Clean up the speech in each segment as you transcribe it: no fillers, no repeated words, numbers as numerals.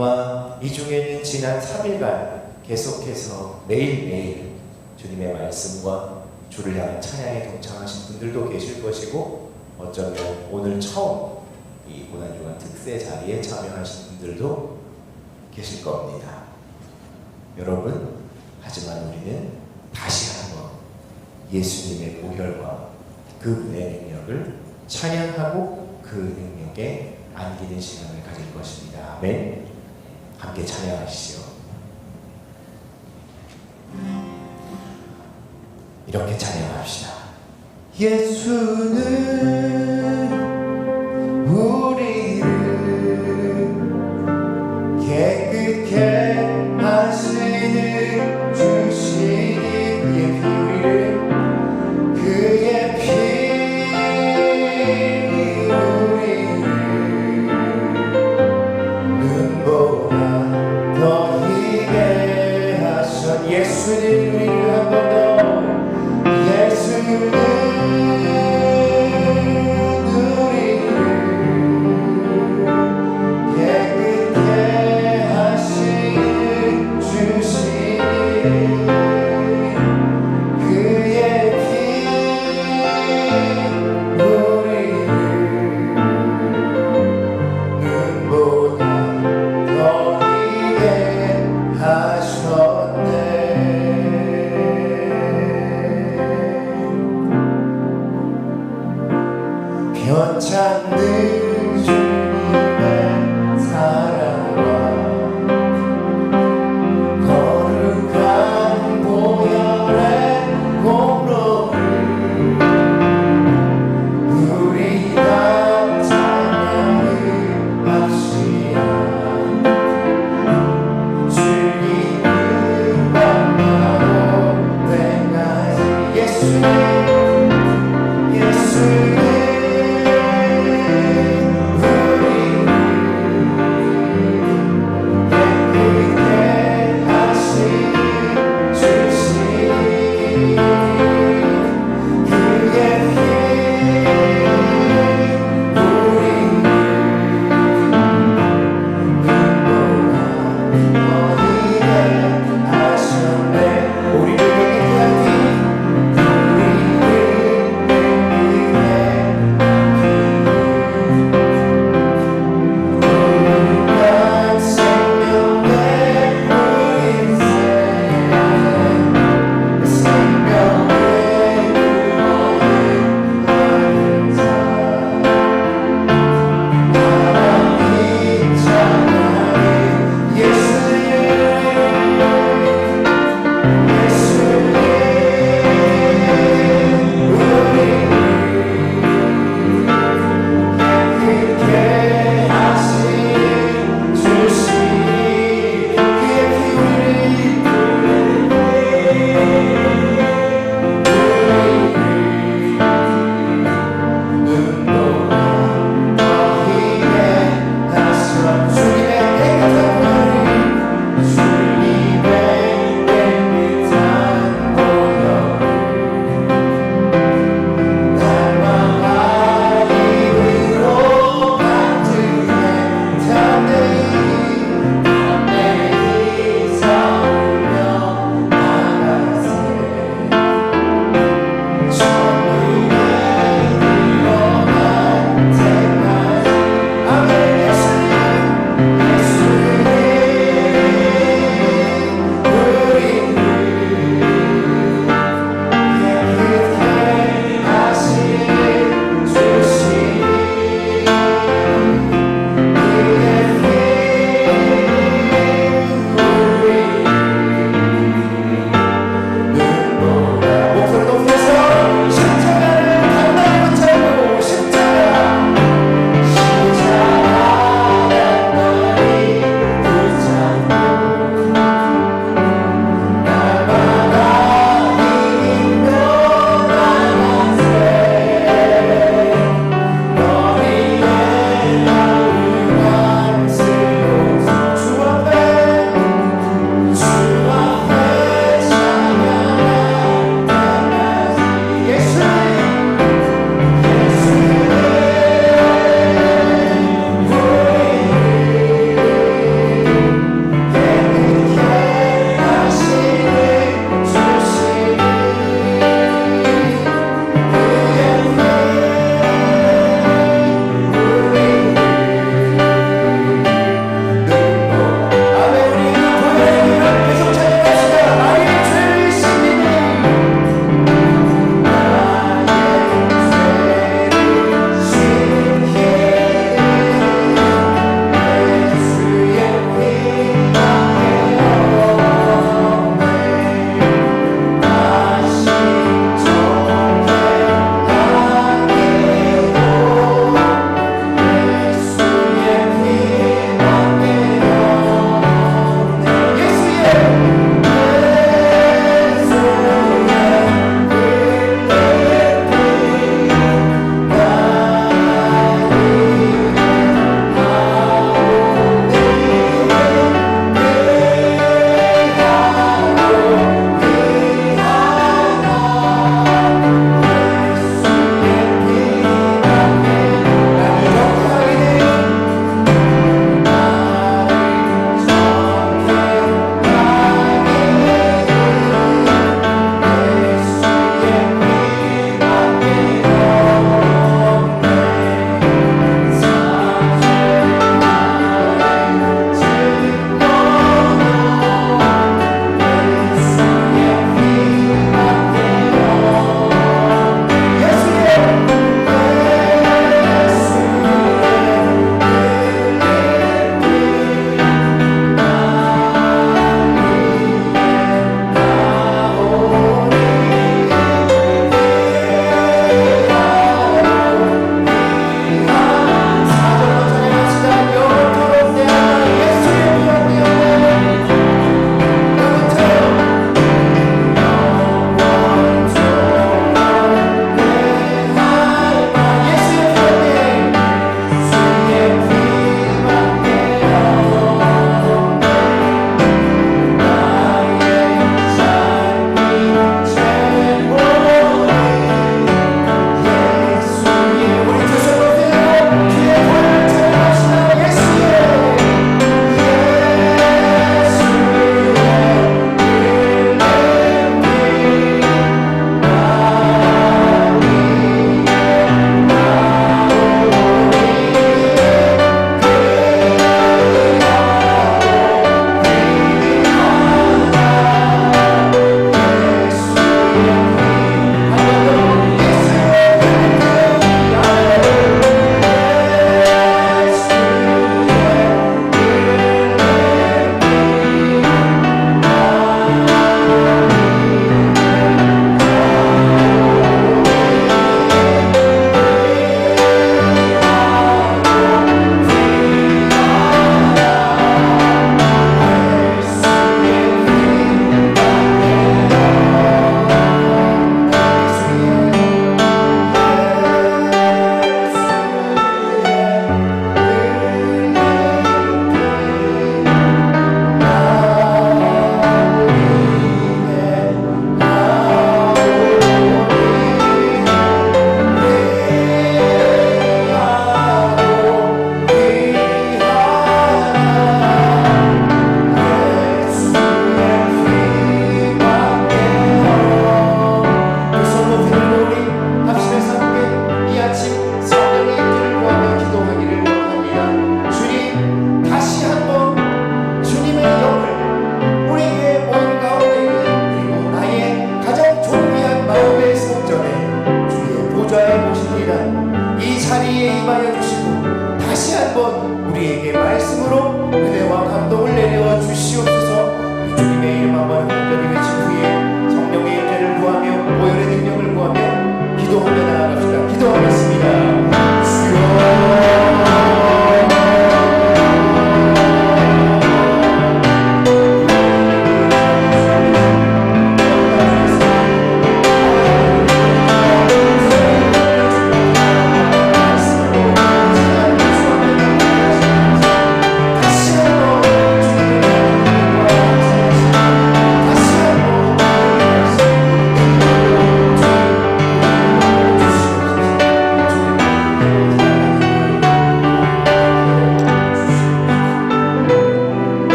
아마 이 중에는 지난 3일간 계속해서 매일매일 주님의 말씀과 주를 향한 찬양에 동참하신 분들도 계실 것이고, 어쩌면 오늘 처음 이 고난주간 특세 자리에 참여하신 분들도 계실 겁니다. 여러분, 하지만 우리는 다시 한번 예수님의 보혈과 그분의 능력을 찬양하고 그 능력에 안기는 시간을 가질 것입니다. 아멘. 함께 찬양하시죠. 이렇게 찬양합시다. 예수는 우리를 깨끗게 하시는 주시니 그의 피 우리를 눈보다 더 희게 하셨. 예수는 우리를 한 번 더, 예수는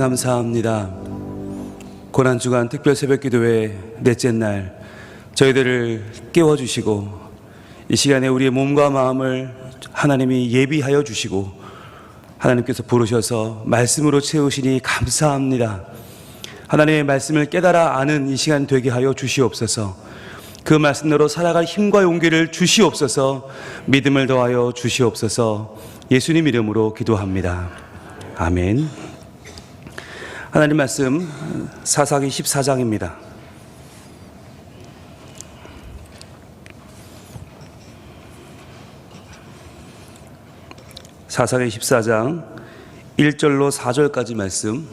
감사합니다. 고난주간 특별 새벽기도회 넷째 날 저희들을 깨워주시고 이 시간에 우리의 몸과 마음을 하나님이 예비하여 주시고 하나님께서 부르셔서 말씀으로 채우시니 감사합니다. 하나님의 말씀을 깨달아 아는 이 시간 되게 하여 주시옵소서. 그 말씀대로 살아갈 힘과 용기를 주시옵소서. 믿음을 더하여 주시옵소서. 예수님 이름으로 기도합니다. 아멘. 하나님 말씀 사사기 14장입니다. 사사기 14장 1절로 4절까지 말씀,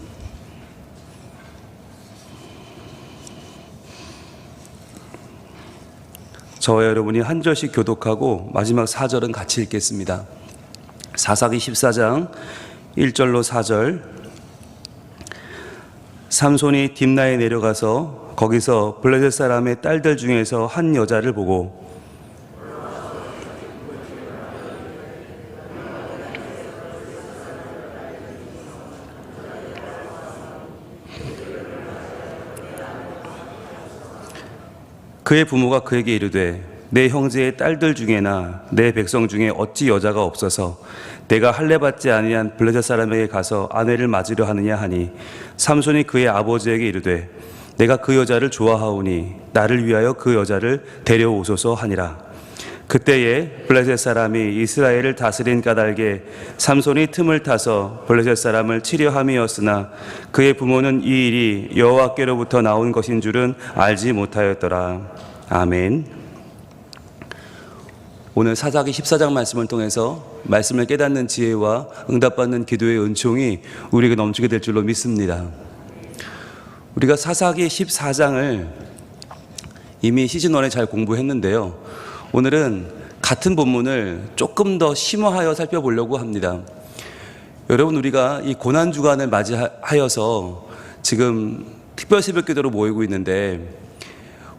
저와 여러분이 한 절씩 교독하고 마지막 4절은 같이 읽겠습니다. 사사기 14장 1절로 4절. 삼손이 딥나에 내려가서 거기서 블레셋 사람의 딸들 중에서 한 여자를 보고 그의 부모가 그에게 이르되 내 형제의 딸들 중에나 내 백성 중에 어찌 여자가 없어서 내가 할례받지 아니한 블레셋 사람에게 가서 아내를 맞으려 하느냐 하니 삼손이 그의 아버지에게 이르되 내가 그 여자를 좋아하오니 나를 위하여 그 여자를 데려오소서 하니라. 그때에 블레셋 사람이 이스라엘을 다스린 까닭에 삼손이 틈을 타서 블레셋 사람을 치려 함이었으나 그의 부모는 이 일이 여호와께로부터 나온 것인 줄은 알지 못하였더라. 아멘. 오늘 사사기 14장 말씀을 통해서 말씀을 깨닫는 지혜와 응답받는 기도의 은총이 우리에게 넘치게 될 줄로 믿습니다. 우리가 사사기 14장을 이미 시즌1에 잘 공부했는데요. 오늘은 같은 본문을 조금 더 심화하여 살펴보려고 합니다. 여러분, 우리가 이 고난주간을 맞이하여서 지금 특별 새벽기도로 모이고 있는데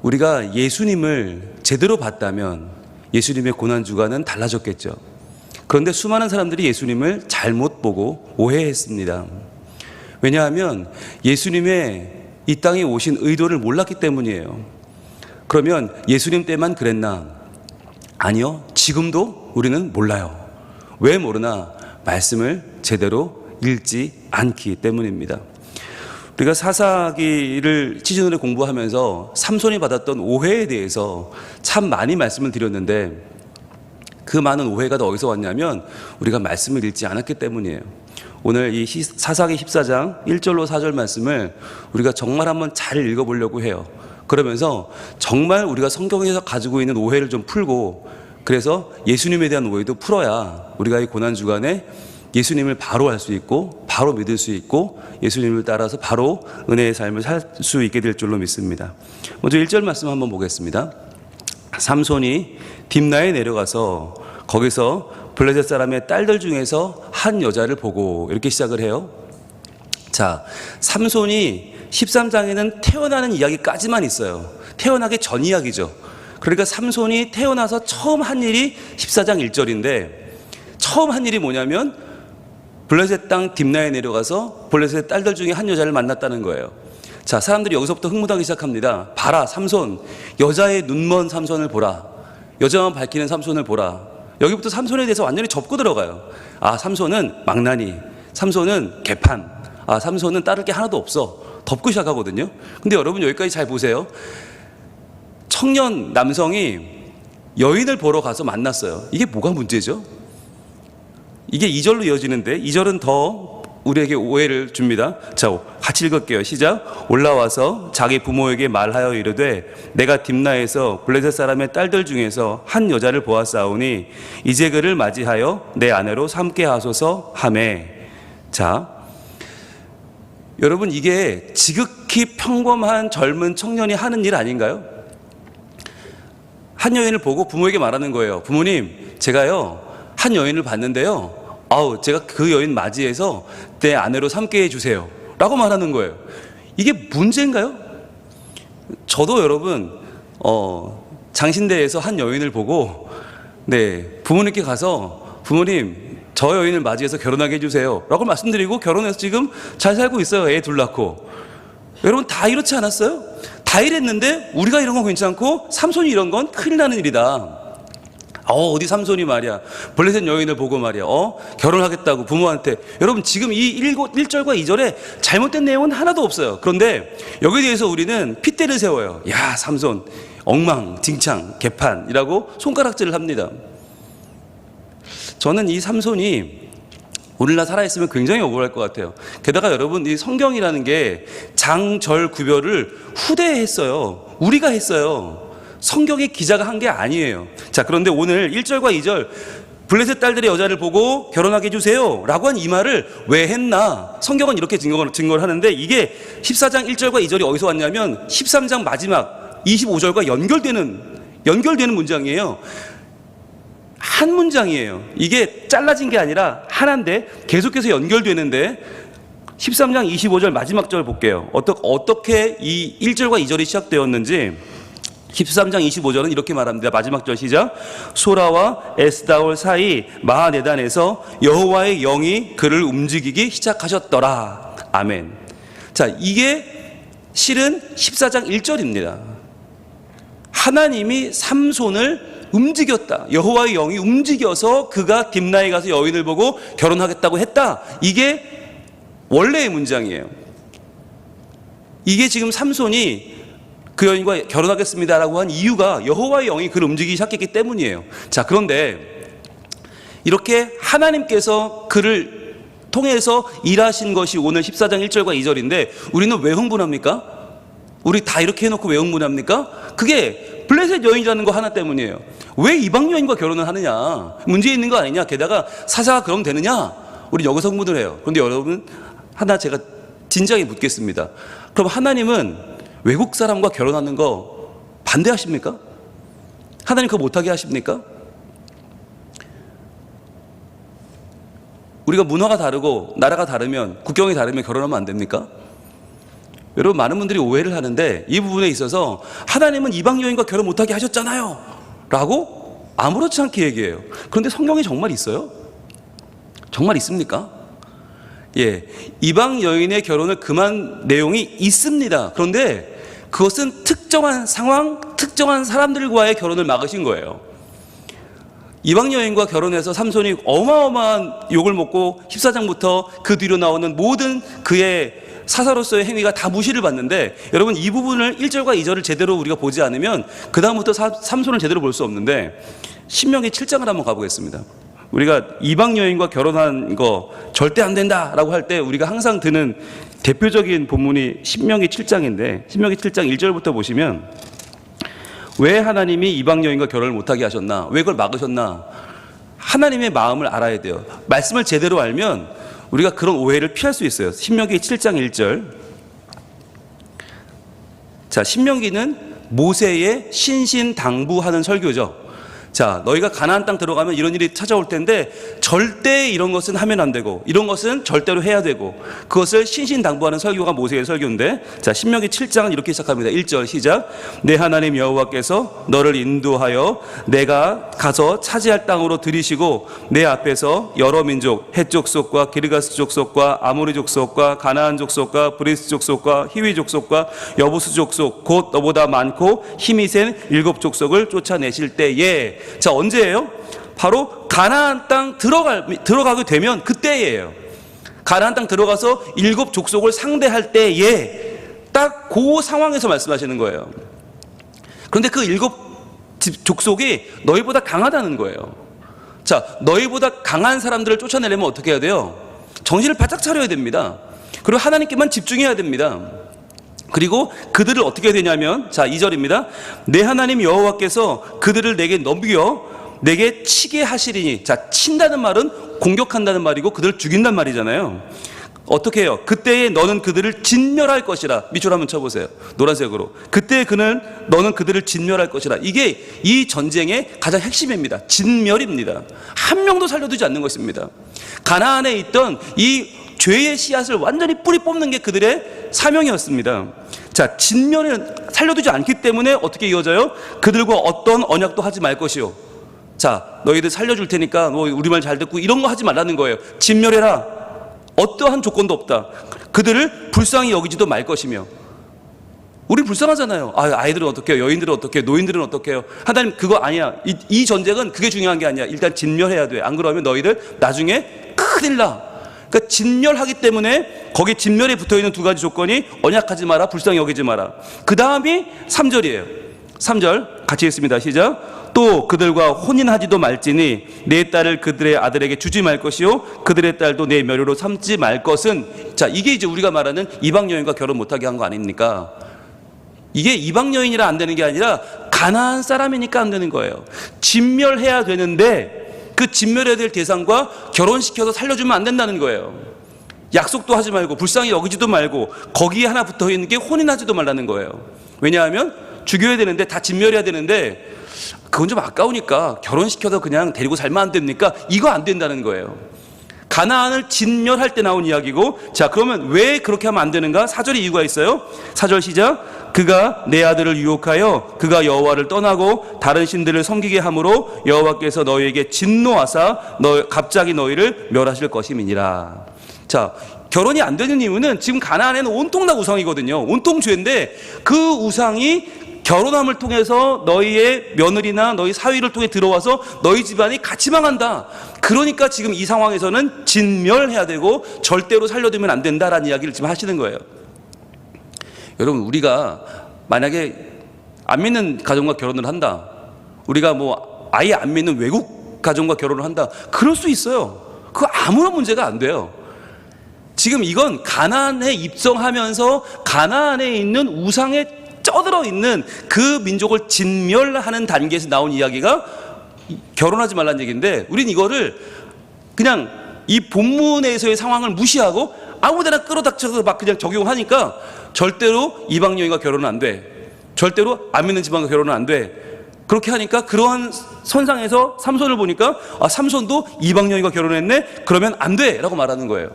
우리가 예수님을 제대로 봤다면 예수님의 고난주간은 달라졌겠죠. 그런데 수많은 사람들이 예수님을 잘못 보고 오해했습니다. 왜냐하면 예수님의 이 땅에 오신 의도를 몰랐기 때문이에요. 그러면 예수님 때만 그랬나? 아니요. 지금도 우리는 몰라요. 왜 모르나? 말씀을 제대로 읽지 않기 때문입니다. 우리가 사사기를 시즌으로 공부하면서 삼손이 받았던 오해에 대해서 참 많이 말씀을 드렸는데 그 많은 오해가 다 어디서 왔냐면 우리가 말씀을 읽지 않았기 때문이에요. 오늘 이 사사기 14장 1절로 4절 말씀을 우리가 정말 한번 잘 읽어보려고 해요. 그러면서 정말 우리가 성경에서 가지고 있는 오해를 좀 풀고 그래서 예수님에 대한 오해도 풀어야 우리가 이 고난주간에 예수님을 바로 알 수 있고 바로 믿을 수 있고 예수님을 따라서 바로 은혜의 삶을 살 수 있게 될 줄로 믿습니다. 먼저 1절 말씀 한번 보겠습니다. 삼손이 딥나에 내려가서 거기서 블레셋 사람의 딸들 중에서 한 여자를 보고 이렇게 시작을 해요. 자, 삼손이 13장에는 태어나는 이야기까지만 있어요. 태어나기 전 이야기죠. 그러니까 삼손이 태어나서 처음 한 일이 14장 1절인데 처음 한 일이 뭐냐면 블레셋 땅 딥나에 내려가서 블레셋 딸들 중에 한 여자를 만났다는 거예요. 자, 사람들이 여기서부터 흥분하기 시작합니다. 봐라, 삼손, 여자의 눈먼 삼손을 보라. 여자만 밝히는 삼손을 보라. 여기부터 삼손에 대해서 완전히 접고 들어가요. 아, 삼손은 망나니, 삼손은 개판, 아, 삼손은 따를 게 하나도 없어. 덮고 시작하거든요. 근데 여러분 여기까지 잘 보세요. 청년 남성이 여인을 보러 가서 만났어요. 이게 뭐가 문제죠? 이게 2절로 이어지는데 2절은 더 우리에게 오해를 줍니다. 자, 같이 읽을게요. 시작. 올라와서 자기 부모에게 말하여 이르되 내가 딥나에서 블레셋 사람의 딸들 중에서 한 여자를 보았사오니 이제 그를 맞이하여 내 아내로 삼게 하소서 하매. 자, 여러분 이게 지극히 평범한 젊은 청년이 하는 일 아닌가요? 한 여인을 보고 부모에게 말하는 거예요. 부모님, 제가요 한 여인을 봤는데요, 제가 그 여인 맞이해서 내 아내로 삼게 해주세요 라고 말하는 거예요. 이게 문제인가요? 저도 여러분 장신대에서 한 여인을 보고 부모님께 가서 부모님, 저 여인을 맞이해서 결혼하게 해주세요 라고 말씀드리고 결혼해서 지금 잘 살고 있어요. 애 둘 낳고. 여러분 다 이렇지 않았어요? 다 이랬는데 우리가 이런 건 괜찮고 삼손이 이런 건 큰일 나는 일이다. 어디 삼손이 말이야 블레셋 여인을 보고 말이야 결혼하겠다고 부모한테. 여러분 지금 이 1절과 2절에 잘못된 내용은 하나도 없어요. 그런데 여기에 대해서 우리는 핏대를 세워요. 야 삼손 엉망진창 개판이라고 손가락질을 합니다. 저는 이 삼손이 오늘날 살아있으면 굉장히 억울할 것 같아요. 게다가 여러분 이 성경이라는 게 장절 구별을 후대했어요. 우리가 했어요. 성경의 기자가 한 게 아니에요. 자, 그런데 오늘 1절과 2절 블레셋 딸들의 여자를 보고 결혼하게 해주세요 라고 한 이 말을 왜 했나? 성경은 이렇게 증거를 하는데 이게 14장 1절과 2절이 어디서 왔냐면 13장 마지막 25절과 연결되는 문장이에요. 한 문장이에요. 이게 잘라진 게 아니라 하나인데 계속해서 연결되는데 13장 25절 마지막 절 볼게요. 어떻게 이 1절과 2절이 시작되었는지 13장 25절은 이렇게 말합니다. 마지막 절 시작. 소라와 에스다올 사이 마하네단에서 여호와의 영이 그를 움직이기 시작하셨더라. 아멘. 자, 이게 실은 14장 1절입니다. 하나님이 삼손을 움직였다. 여호와의 영이 움직여서 그가 딥나에 가서 여인을 보고 결혼하겠다고 했다. 이게 원래의 문장이에요. 이게 지금 삼손이 그 여인과 결혼하겠습니다라고 한 이유가 여호와의 영이 그를 움직이기 시작했기 때문이에요. 자, 그런데 이렇게 하나님께서 그를 통해서 일하신 것이 오늘 14장 1절과 2절인데 우리는 왜 흥분합니까? 우리 다 이렇게 해놓고 왜 흥분합니까? 그게 블레셋 여인이라는 거 하나 때문이에요. 왜 이방 여인과 결혼을 하느냐? 문제 있는 거 아니냐? 게다가 사사가 그럼 되느냐? 우리 여기서 흥분을 해요. 그런데 여러분 하나 제가 진지하게 묻겠습니다. 그럼 하나님은 외국 사람과 결혼하는 거 반대하십니까? 하나님 그거 못하게 하십니까? 우리가 문화가 다르고 나라가 다르면 국경이 다르면 결혼하면 안 됩니까? 여러분 많은 분들이 오해를 하는데 이 부분에 있어서 하나님은 이방 여인과 결혼 못하게 하셨잖아요 라고 아무렇지 않게 얘기해요. 그런데 성경에 정말 있어요? 정말 있습니까? 예, 이방 여인의 결혼을 금한 내용이 있습니다. 그런데 그것은 특정한 상황, 특정한 사람들과의 결혼을 막으신 거예요. 이방 여인과 결혼해서 삼손이 어마어마한 욕을 먹고 14장부터 그 뒤로 나오는 모든 그의 사사로서의 행위가 다 무시를 받는데 여러분 이 부분을 1절과 2절을 제대로 우리가 보지 않으면 그 다음부터 삼손을 제대로 볼 수 없는데 신명기 7장을 한번 가보겠습니다. 우리가 이방 여인과 결혼한 거 절대 안 된다라고 할 때 우리가 항상 드는 대표적인 본문이 신명기 7장인데 신명기 7장 1절부터 보시면 왜 하나님이 이방 여인과 결혼을 못하게 하셨나? 왜 그걸 막으셨나? 하나님의 마음을 알아야 돼요. 말씀을 제대로 알면 우리가 그런 오해를 피할 수 있어요. 신명기 7장 1절. 자, 신명기는 모세의 신신당부하는 설교죠. 자, 너희가 가나안 땅 들어가면 이런 일이 찾아올 텐데 절대 이런 것은 하면 안 되고 이런 것은 절대로 해야 되고 그것을 신신당부하는 설교가 모세의 설교인데 자, 신명기 7장은 이렇게 시작합니다. 1절 시작. 내 하나님 여호와께서 너를 인도하여 내가 가서 차지할 땅으로 들이시고 내 앞에서 여러 민족 헷 족속과 기르가스 족속과 아모리 족속과 가나안 족속과 브리스 족속과 히위 족속과 여부스 족속 곧 너보다 많고 힘이 센 7족속을 쫓아내실 때에 자, 언제예요? 바로 가나안 땅 들어가게 되면 그때예요. 가나안 땅 들어가서 7족속을 상대할 때에 딱 그 상황에서 말씀하시는 거예요. 그런데 그 7족속이 너희보다 강하다는 거예요. 자, 너희보다 강한 사람들을 쫓아내려면 어떻게 해야 돼요? 정신을 바짝 차려야 됩니다. 그리고 하나님께만 집중해야 됩니다. 그리고 그들을 어떻게 해야 되냐면 자 2절입니다. 내 하나님 여호와께서 그들을 내게 넘겨 내게 치게 하시리니 자 친다는 말은 공격한다는 말이고 그들을 죽인단 말이잖아요. 어떻게 해요? 그때에 너는 그들을 진멸할 것이라. 밑줄 한번 쳐보세요. 노란색으로. 그때에 너는 그들을 진멸할 것이라. 이게 이 전쟁의 가장 핵심입니다. 진멸입니다. 한 명도 살려두지 않는 것입니다. 가나안에 있던 이 죄의 씨앗을 완전히 뿌리 뽑는 게 그들의 사명이었습니다. 자, 진멸은 살려두지 않기 때문에 어떻게 이어져요? 그들과 어떤 언약도 하지 말 것이요. 자, 너희들 살려줄 테니까 뭐 우리 말 잘 듣고 이런 거 하지 말라는 거예요. 진멸해라. 어떠한 조건도 없다. 그들을 불쌍히 여기지도 말 것이며. 우리 불쌍하잖아요. 아이들은 어떻게 해요? 여인들은 어떻게 해요? 노인들은 어떻게 해요? 하나님 그거 아니야. 이 전쟁은 그게 중요한 게 아니야. 일단 진멸해야 돼. 안 그러면 너희들 나중에 큰일 나. 그러니까 진멸하기 때문에 거기 진멸에 붙어있는 두 가지 조건이 언약하지 마라, 불쌍히 여기지 마라. 그 다음이 3절이에요 3절 같이 읽습니다. 시작. 또 그들과 혼인하지도 말지니 내 딸을 그들의 아들에게 주지 말 것이요 그들의 딸도 내 며느리로 삼지 말 것은. 자, 이게 이제 우리가 말하는 이방 여인과 결혼 못하게 한 거 아닙니까? 이게 이방 여인이라 안 되는 게 아니라 가나안 사람이니까 안 되는 거예요. 진멸해야 되는데 그 진멸해야 될 대상과 결혼시켜서 살려주면 안 된다는 거예요. 약속도 하지 말고 불쌍히 여기지도 말고 거기에 하나 붙어있는 게 혼인하지도 말라는 거예요. 왜냐하면 죽여야 되는데 다 진멸해야 되는데 그건 좀 아까우니까 결혼시켜서 그냥 데리고 살면 안 됩니까? 이거 안 된다는 거예요. 가나안을 진멸할 때 나온 이야기고, 자, 그러면 왜 그렇게 하면 안 되는가? 4절에 이유가 있어요. 4절 시작. 그가 내 아들을 유혹하여 그가 여호와를 떠나고 다른 신들을 섬기게 함으로 여호와께서 너희에게 진노하사 갑자기 너희를 멸하실 것임이니라. 자, 결혼이 안 되는 이유는 지금 가나안에는 온통 다 우상이거든요. 온통 죄인데 그 우상이 결혼함을 통해서 너희의 며느리나 너희 사위를 통해 들어와서 너희 집안이 같이 망한다. 그러니까 지금 이 상황에서는 진멸해야 되고 절대로 살려두면 안 된다라는 이야기를 지금 하시는 거예요. 여러분, 우리가 만약에 안 믿는 가정과 결혼을 한다, 우리가 뭐 아예 안 믿는 외국 가정과 결혼을 한다, 그럴 수 있어요. 그거 아무런 문제가 안 돼요. 지금 이건 가나안에 입성하면서 가나안에 있는 우상에 쩌들어 있는 그 민족을 진멸하는 단계에서 나온 이야기가 결혼하지 말라는 얘기인데, 우린 이거를 그냥 이 본문에서의 상황을 무시하고 아무데나 끌어닥쳐서 막 그냥 적용하니까 절대로 이방 여인과 결혼은 안 돼, 절대로 안 믿는 집안과 결혼은 안 돼. 그렇게 하니까 그러한 선상에서 삼손을 보니까 삼손도 이방 여인과 결혼했네, 그러면 안 돼 라고 말하는 거예요.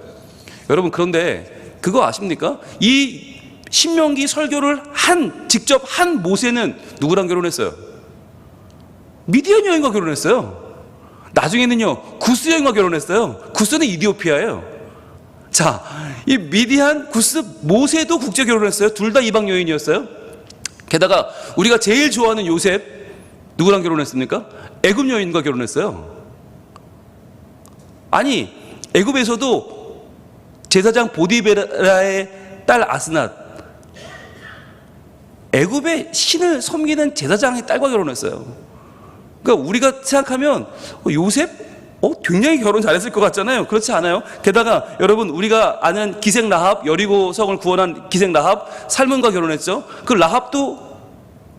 여러분, 그런데 그거 아십니까? 이 신명기 설교를 직접 한 모세는 누구랑 결혼했어요? 미디안 여인과 결혼했어요. 나중에는요 구스 여인과 결혼했어요. 구스는 이디오피아예요. 자, 이 미디안, 구스, 모세도 국제 결혼했어요. 둘 다 이방 여인이었어요. 게다가 우리가 제일 좋아하는 요셉 누구랑 결혼했습니까? 애굽 여인과 결혼했어요. 아니, 애굽에서도 제사장 보디베라의 딸 아스낫, 애굽의 신을 섬기는 제사장의 딸과 결혼했어요. 그러니까 우리가 생각하면 요셉? 굉장히 결혼 잘했을 것 같잖아요. 그렇지 않아요? 게다가 여러분, 우리가 아는 기생 라합, 여리고 성을 구원한 기생 라합, 살몬과 결혼했죠. 그 라합도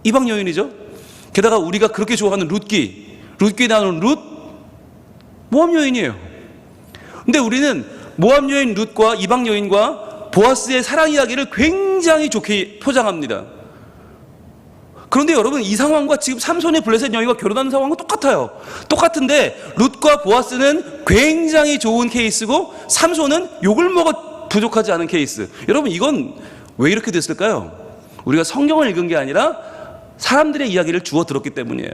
이방 여인이죠. 게다가 우리가 그렇게 좋아하는 룻기 나오는 룻, 모압 여인이에요. 근데 우리는 모압 여인 룻과 이방 여인과 보아스의 사랑 이야기를 굉장히 좋게 포장합니다. 그런데 여러분, 이 상황과 지금 삼손의 블레셋 여인과 결혼하는 상황은 똑같아요. 똑같은데 룻과 보아스는 굉장히 좋은 케이스고 삼손은 욕을 먹어 부족하지 않은 케이스. 여러분, 이건 왜 이렇게 됐을까요? 우리가 성경을 읽은 게 아니라 사람들의 이야기를 주워 들었기 때문이에요.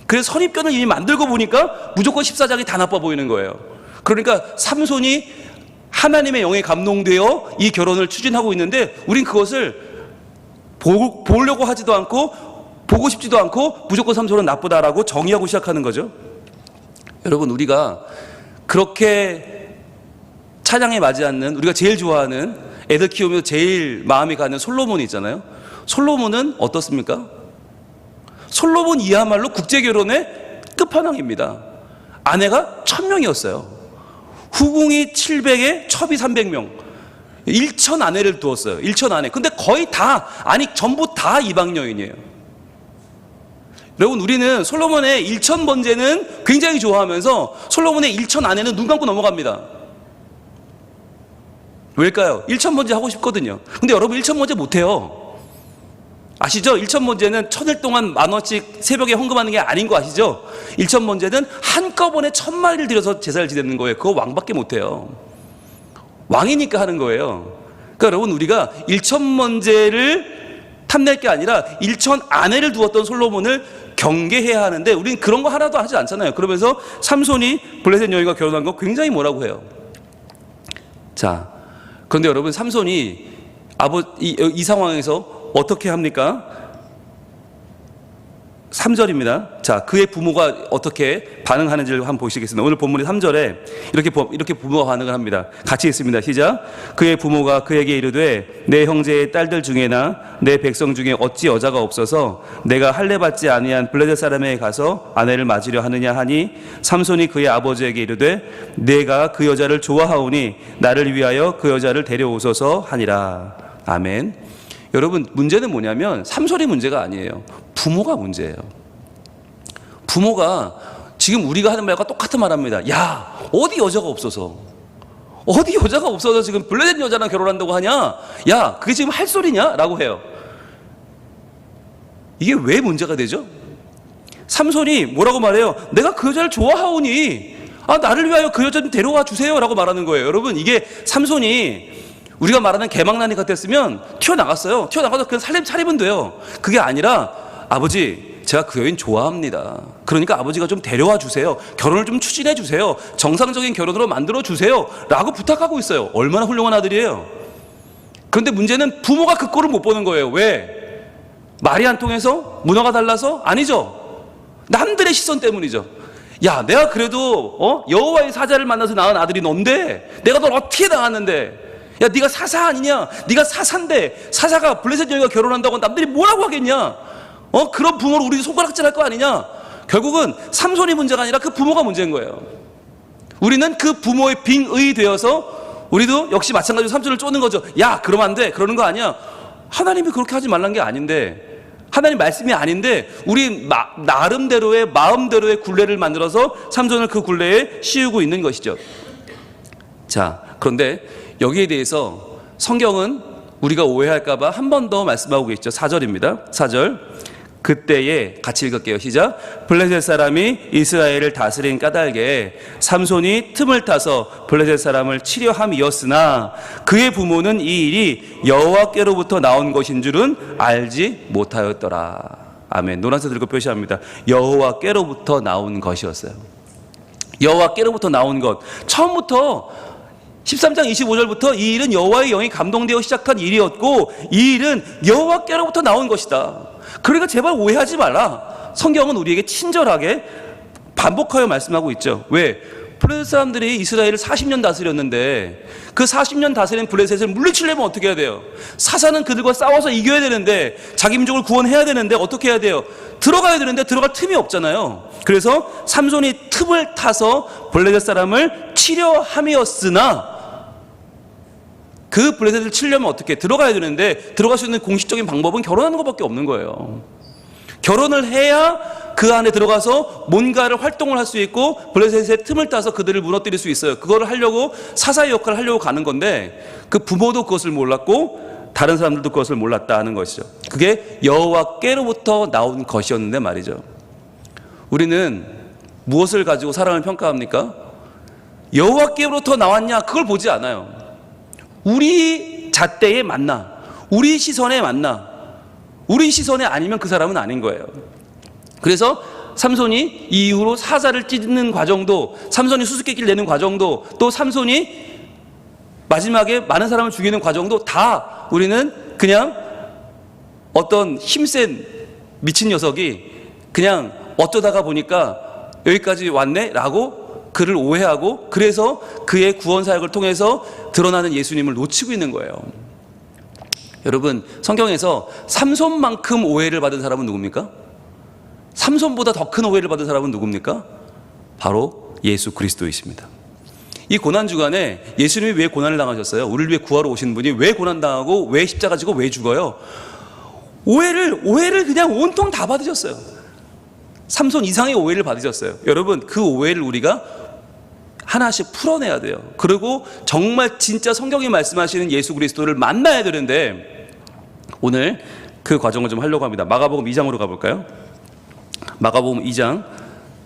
그래서 선입견을 이미 만들고 보니까 무조건 14장이 다 나빠 보이는 거예요. 그러니까 삼손이 하나님의 영에 감동되어 이 결혼을 추진하고 있는데 우린 그것을 보려고 하지도 않고 보고 싶지도 않고 무조건 삼손은 나쁘다라고 정의하고 시작하는 거죠. 여러분, 우리가 그렇게 찬양에 맞지 않는, 우리가 제일 좋아하는, 애들 키우면서 제일 마음이 가는 솔로몬이 있잖아요. 솔로몬은 어떻습니까? 솔로몬이야말로 국제결혼의 끝판왕입니다. 아내가 1000명이었어요. 후궁이 700에 첩이 300명. 1000 아내를 두었어요. 1000 아내. 근데 거의 다, 아니 전부 다 이방 여인이에요. 여러분, 우리는 솔로몬의 1000번제는 굉장히 좋아하면서 솔로몬의 1000 아내는 눈 감고 넘어갑니다. 왜일까요? 1000번제 하고 싶거든요. 근데 여러분, 1000번제 못해요. 아시죠? 1000번제는 1000일 동안 10,000원씩 새벽에 헌금하는 게 아닌 거 아시죠? 1000번제는 한꺼번에 1000마리를 들여서 제사를 지내는 거예요. 그거 왕밖에 못해요. 왕이니까 하는 거예요. 그러니까 여러분, 우리가 1000번제를 탐낼 게 아니라 1000 아내를 두었던 솔로몬을 경계해야 하는데 우리는 그런 거 하나도 하지 않잖아요. 그러면서 삼손이 블레셋 여인과 결혼한 거 굉장히 뭐라고 해요. 자, 그런데 여러분, 삼손이 이 상황에서 어떻게 합니까? 3절입니다. 자, 그의 부모가 어떻게 반응하는지를 한번 보시겠습니다. 오늘 본문의 3절에 이렇게 부모가 반응을 합니다. 같이 읽습니다. 시작. 그의 부모가 그에게 이르되 내 형제의 딸들 중에나 내 백성 중에 어찌 여자가 없어서 내가 할례 받지 아니한 블레셋 사람에게 가서 아내를 맞으려 하느냐 하니 삼손이 그의 아버지에게 이르되 내가 그 여자를 좋아하오니 나를 위하여 그 여자를 데려오소서 하니라. 아멘. 여러분, 문제는 뭐냐면 삼손이 문제가 아니에요. 부모가 문제예요. 부모가 지금 우리가 하는 말과 똑같은 말 합니다. 야, 어디 여자가 없어서 지금 블레셋 여자랑 결혼한다고 하냐? 야, 그게 지금 할 소리냐? 라고 해요. 이게 왜 문제가 되죠? 삼손이 뭐라고 말해요? 내가 그 여자를 좋아하오니 나를 위하여 그 여자 좀 데려와 주세요 라고 말하는 거예요. 여러분, 이게 삼손이 우리가 말하는 개망나니 같았으면 튀어나갔어요. 튀어나가서 그냥 차리면 돼요. 그게 아니라 아버지, 제가 그 여인 좋아합니다. 그러니까 아버지가 좀 데려와 주세요. 결혼을 좀 추진해 주세요. 정상적인 결혼으로 만들어 주세요 라고 부탁하고 있어요. 얼마나 훌륭한 아들이에요. 그런데 문제는 부모가 그 꼴을 못 보는 거예요. 왜? 말이 안 통해서? 문화가 달라서? 아니죠. 남들의 시선 때문이죠. 야, 내가 그래도 여호와의 사자를 만나서 낳은 아들이 넌데 내가 널 어떻게 낳았는데, 야, 네가 사사 아니냐? 네가 사사인데 사사가 블레셋 여인과 결혼한다고 남들이 뭐라고 하겠냐? 그런 부모를 우리 손가락질할 거 아니냐? 결국은 삼손이 문제가 아니라 그 부모가 문제인 거예요. 우리는 그 부모의 빙의 되어서 우리도 역시 마찬가지로 삼손을 쫓는 거죠. 야, 그러면 안 돼. 그러는 거 아니야. 하나님이 그렇게 하지 말란 게 아닌데, 하나님 말씀이 아닌데 우리 나름대로의 마음대로의 굴레를 만들어서 삼손을 그 굴레에 씌우고 있는 것이죠. 자, 그런데 여기에 대해서 성경은 우리가 오해할까 봐 한 번 더 말씀하고 있죠. 4절입니다. 4절. 그때에 같이 읽을게요. 시작. 블레셋 사람이 이스라엘을 다스린 까닭에 삼손이 틈을 타서 블레셋 사람을 치려 함이었으나 그의 부모는 이 일이 여호와께로부터 나온 것인 줄은 알지 못하였더라. 아멘. 노란색 들고 표시합니다. 여호와께로부터 나온 것이었어요. 여호와께로부터 나온 것. 처음부터 13장 25절부터 이 일은 여호와의 영이 감동되어 시작한 일이었고 이 일은 여호와께로부터 나온 것이다. 그러니까 제발 오해하지 말라. 성경은 우리에게 친절하게 반복하여 말씀하고 있죠. 왜? 블레셋 사람들이 이스라엘을 40년 다스렸는데 그 40년 다스린 블레셋을 물리치려면 어떻게 해야 돼요? 사사는 그들과 싸워서 이겨야 되는데 자기 민족을 구원해야 되는데 어떻게 해야 돼요? 들어가야 되는데 들어갈 틈이 없잖아요. 그래서 삼손이 틈을 타서 블레셋 사람을 치려 함이었으나 그 블레셋을 치려면 어떻게 들어가야 되는데 들어갈 수 있는 공식적인 방법은 결혼하는 것밖에 없는 거예요. 결혼을 해야 그 안에 들어가서 뭔가를 활동을 할 수 있고 블레셋의 틈을 따서 그들을 무너뜨릴 수 있어요. 그거를 하려고 사사의 역할을 하려고 가는 건데 그 부모도 그것을 몰랐고 다른 사람들도 그것을 몰랐다 하는 것이죠. 그게 여호와께로부터 나온 것이었는데 말이죠. 우리는 무엇을 가지고 사람을 평가합니까? 여호와께로부터 나왔냐 그걸 보지 않아요. 우리 잣대에 맞나, 우리 시선에 맞나, 우리 시선에 아니면 그 사람은 아닌 거예요. 그래서 삼손이 이 이후로 사자를 찢는 과정도, 삼손이 수수께끼를 내는 과정도, 또 삼손이 마지막에 많은 사람을 죽이는 과정도 다 우리는 그냥 어떤 힘센 미친 녀석이 그냥 어쩌다가 보니까 여기까지 왔네? 라고 그를 오해하고 그래서 그의 구원 사역을 통해서 드러나는 예수님을 놓치고 있는 거예요. 여러분, 성경에서 삼손만큼 오해를 받은 사람은 누굽니까? 삼손보다 더 큰 오해를 받은 사람은 누굽니까? 바로 예수 그리스도이십니다. 이 고난주간에 예수님이 왜 고난을 당하셨어요? 우리를 위해 구하러 오신 분이 왜 고난당하고 왜 십자가 지고 왜 죽어요? 오해를 그냥 온통 다 받으셨어요. 삼손 이상의 오해를 받으셨어요. 여러분, 그 오해를 우리가 하나씩 풀어내야 돼요. 그리고 정말 진짜 성경이 말씀하시는 예수 그리스도를 만나야 되는데 오늘 그 과정을 좀 하려고 합니다. 마가복음 2장으로 가볼까요? 마가복음 2장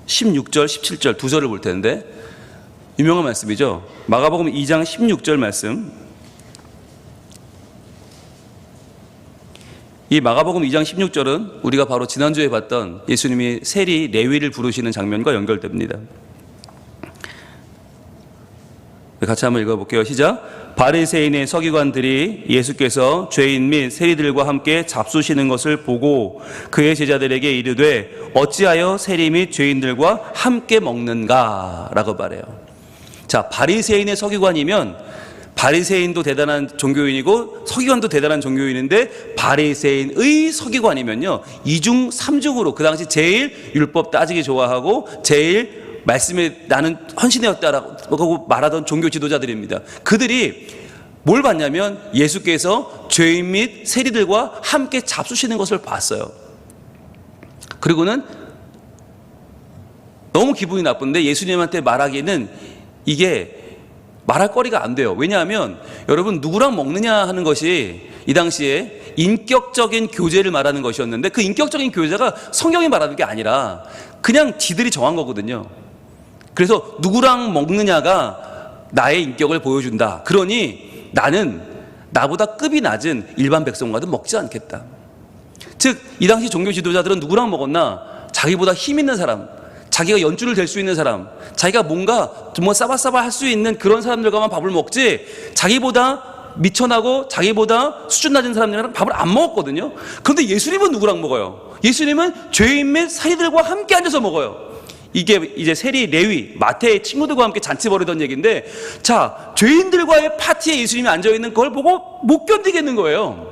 16절 17절 두 절을 볼 텐데 유명한 말씀이죠. 마가복음 2장 16절 말씀 이 마가복음 2장 16절은 우리가 바로 지난주에 봤던 예수님이 세리 레위를 부르시는 장면과 연결됩니다. 같이 한번 읽어볼게요. 시작. 바리새인의 서기관들이 예수께서 죄인 및 세리들과 함께 잡수시는 것을 보고 그의 제자들에게 이르되 어찌하여 세리 및 죄인들과 함께 먹는가? 라고 말해요. 자, 바리새인의 서기관이면 바리새인도 대단한 종교인이고 서기관도 대단한 종교인인데 바리새인의 서기관이면요 2중 3중으로 그 당시 제일 율법 따지기 좋아하고 제일 말씀에 나는 헌신되었다라고 말하던 종교 지도자들입니다. 그들이 뭘 봤냐면 예수께서 죄인 및 세리들과 함께 잡수시는 것을 봤어요. 그리고는 너무 기분이 나쁜데 예수님한테 말하기는 이게 말할 거리가 안 돼요. 왜냐하면 여러분 누구랑 먹느냐 하는 것이 이 당시에 인격적인 교제를 말하는 것이었는데 그 인격적인 교제가 성경이 말하는 게 아니라 그냥 지들이 정한 거거든요. 그래서 누구랑 먹느냐가 나의 인격을 보여준다. 그러니 나는 나보다 급이 낮은 일반 백성과도 먹지 않겠다. 즉 이 당시 종교 지도자들은 누구랑 먹었나? 자기보다 힘 있는 사람, 자기가 연줄을 댈 수 있는 사람, 자기가 뭔가 뭐 싸바싸바 할 수 있는 그런 사람들과만 밥을 먹지 자기보다 미천하고 자기보다 수준 낮은 사람들이랑 밥을 안 먹었거든요. 그런데 예수님은 누구랑 먹어요? 예수님은 죄인 및 사리들과 함께 앉아서 먹어요. 이게 이제 세리 레위 마태의 친구들과 함께 잔치 벌이던 얘기인데, 자, 죄인들과의 파티에 예수님이 앉아있는 걸 보고 못 견디겠는 거예요.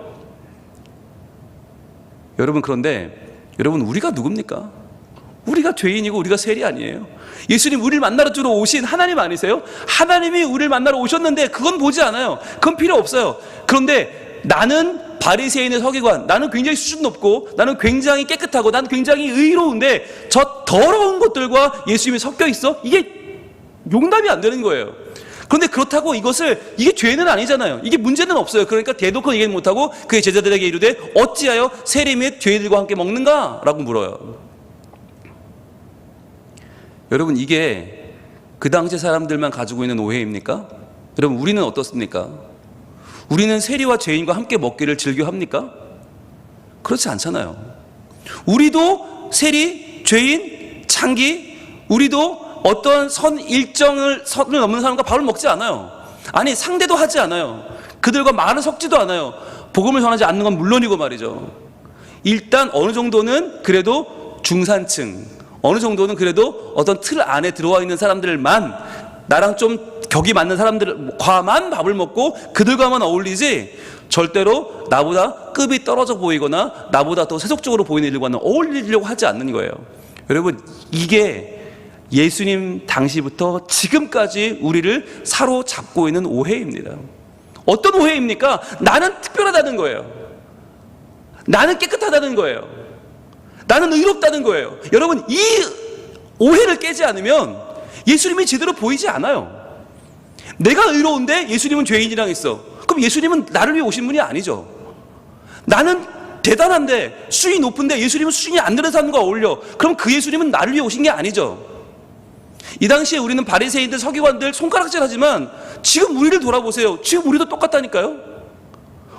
여러분, 그런데 여러분, 우리가 누굽니까? 우리가 죄인이고 우리가 세리 아니에요. 예수님 우리를 만나러 주러 오신 하나님 아니세요? 하나님이 우리를 만나러 오셨는데 그건 보지 않아요. 그건 필요 없어요. 그런데 나는 바리새인의 서기관, 나는 굉장히 수준 높고 나는 굉장히 깨끗하고 나는 굉장히 의로운데 저 더러운 것들과 예수님이 섞여 있어? 이게 용납이 안 되는 거예요. 그런데 그렇다고 이게 죄는 아니잖아요. 이게 문제는 없어요. 그러니까 대놓고 얘기 못하고 그의 제자들에게 이르되 어찌하여 세리 및 죄인들과 함께 먹는가? 라고 물어요. 여러분, 이게 그 당시 사람들만 가지고 있는 오해입니까? 여러분, 우리는 어떻습니까? 우리는 세리와 죄인과 함께 먹기를 즐겨 합니까? 그렇지 않잖아요. 우리도 세리, 죄인, 창기, 우리도 어떤 선을 넘는 사람과 밥을 먹지 않아요. 아니, 상대도 하지 않아요. 그들과 말을 섞지도 않아요. 복음을 전하지 않는 건 물론이고 말이죠. 일단 어느 정도는 그래도 중산층, 어느 정도는 그래도 어떤 틀 안에 들어와 있는 사람들만, 나랑 좀 격이 맞는 사람들과만 밥을 먹고 그들과만 어울리지 절대로 나보다 급이 떨어져 보이거나 나보다 더 세속적으로 보이는 일과는 어울리려고 하지 않는 거예요. 여러분, 이게 예수님 당시부터 지금까지 우리를 사로잡고 있는 오해입니다. 어떤 오해입니까? 나는 특별하다는 거예요. 나는 깨끗하다는 거예요. 나는 의롭다는 거예요. 여러분, 이 오해를 깨지 않으면 예수님이 제대로 보이지 않아요. 내가 의로운데 예수님은 죄인이랑 있어. 그럼 예수님은 나를 위해 오신 분이 아니죠. 나는 대단한데 수준이 높은데 예수님은 수준이 안 되는 사람과 어울려. 그럼 그 예수님은 나를 위해 오신 게 아니죠. 이 당시에 우리는 바리새인들, 서기관들 손가락질하지만 지금 우리를 돌아보세요. 지금 우리도 똑같다니까요.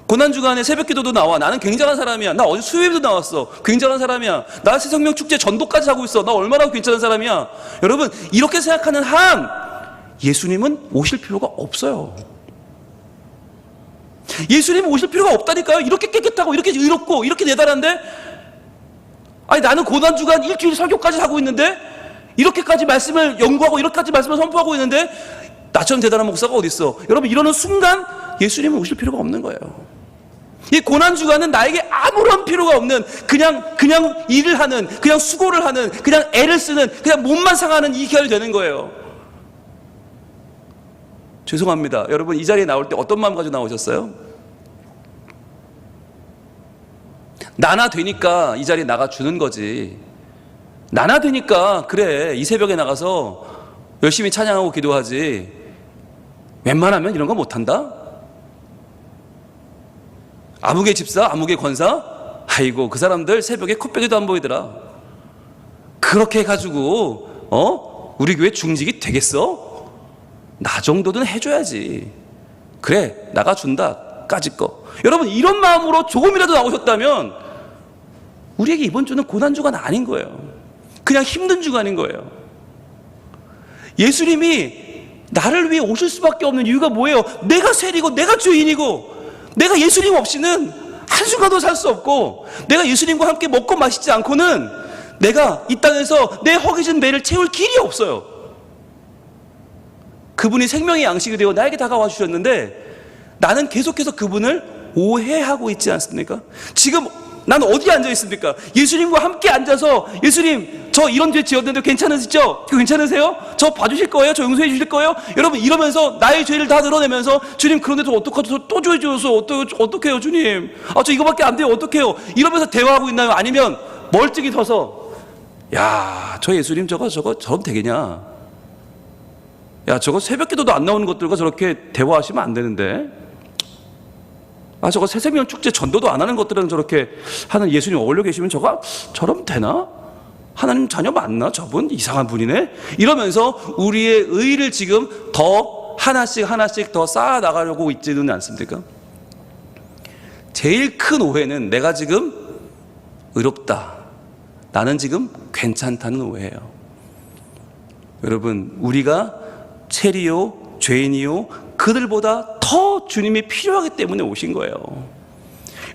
고난주간에 새벽기도도 나와. 나는 굉장한 사람이야. 나 어제 수요일도 나왔어. 굉장한 사람이야. 나 새생명축제 전도까지 하고 있어. 나 얼마나 괜찮은 사람이야. 여러분, 이렇게 생각하는 한 예수님은 오실 필요가 없어요. 예수님은 오실 필요가 없다니까요. 이렇게 깨끗하고 이렇게 의롭고 이렇게 대단한데, 아니 나는 고난주간 일주일 설교까지 하고 있는데, 이렇게까지 말씀을 연구하고 이렇게까지 말씀을 선포하고 있는데 나처럼 대단한 목사가 어디 있어? 여러분, 이러는 순간 예수님은 오실 필요가 없는 거예요. 이 고난주간은 나에게 아무런 필요가 없는 그냥 일을 하는, 그냥 수고를 하는, 그냥 애를 쓰는, 그냥 몸만 상하는 이 기간이 되는 거예요. 죄송합니다. 여러분, 이 자리에 나올 때 어떤 마음 가지고 나오셨어요? 나나 되니까 이 자리에 나가주는 거지. 나나 되니까 그래, 이 새벽에 나가서 열심히 찬양하고 기도하지. 웬만하면 이런 거 못한다? 아무개 집사, 아무개 권사? 아이고, 그 사람들 새벽에 코빼기도 안 보이더라. 그렇게 해가지고 우리 교회 중직이 되겠어? 나 정도는 해줘야지. 그래, 나가준다. 까짓 거. 여러분, 이런 마음으로 조금이라도 나오셨다면 우리에게 이번 주는 고난주간 아닌 거예요. 그냥 힘든 주간인 거예요. 예수님이 나를 위해 오실 수밖에 없는 이유가 뭐예요? 내가 셀이고 내가 죄인이고 내가 예수님 없이는 한순간도 살 수 없고 내가 예수님과 함께 먹고 마시지 않고는 내가 이 땅에서 내 허기진 배를 채울 길이 없어요. 그분이 생명의 양식이 되어 나에게 다가와 주셨는데 나는 계속해서 그분을 오해하고 있지 않습니까? 지금 나는 어디에 앉아 있습니까? 예수님과 함께 앉아서 예수님 저 이런 죄 지었는데 괜찮으시죠? 괜찮으세요? 저 봐주실 거예요? 저 용서해 주실 거예요? 여러분 이러면서 나의 죄를 다 드러내면서 주님 그런데 저 어떡하죠? 또 죄 지어서 어떡해요 주님? 아 저 이거밖에 안 돼요 어떡해요? 이러면서 대화하고 있나요? 아니면 멀찍이 서서 야 저 예수님 저럼 되겠냐? 야 저거 새벽기도도 안 나오는 것들과 저렇게 대화하시면 안 되는데 아 저거 새생명 축제 전도도 안 하는 것들은 저렇게 하는 예수님 어울려 계시면 저럼 되나? 하나님 자녀 맞나? 저분 이상한 분이네? 이러면서 우리의 의의를 지금 더 하나씩 더 쌓아 나가려고 있지는 않습니까? 제일 큰 오해는 내가 지금 의롭다, 나는 지금 괜찮다는 오해예요. 여러분 우리가 체리요 죄인이요 그들보다 더 주님이 필요하기 때문에 오신 거예요.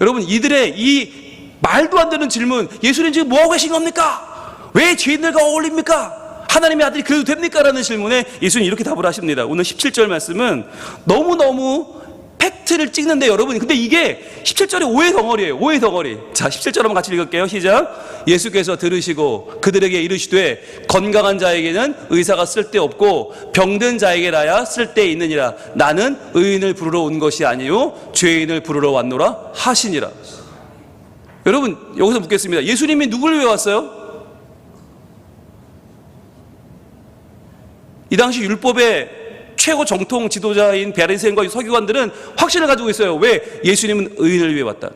여러분 이들의 이 말도 안 되는 질문, 예수님 지금 뭐하고 계신 겁니까? 왜 죄인들과 어울립니까? 하나님의 아들이 그래도 됩니까? 라는 질문에 예수님 이렇게 답을 하십니다. 오늘 17절 말씀은 너무너무 팩트를 찍는데 여러분 근데 이게 17절의 오해 덩어리예요. 오해 덩어리. 자 17절 한번 같이 읽을게요. 시작. 예수께서 들으시고 그들에게 이르시되 건강한 자에게는 의사가 쓸데없고 병든 자에게라야 쓸데있느니라. 나는 의인을 부르러 온 것이 아니요 죄인을 부르러 왔노라 하시니라. 여러분 여기서 묻겠습니다. 예수님이 누구를 위해 왔어요? 이 당시 율법의 최고 정통 지도자인 바리새인과 서기관들은 확신을 가지고 있어요. 왜? 예수님은 의인을 위해 왔다.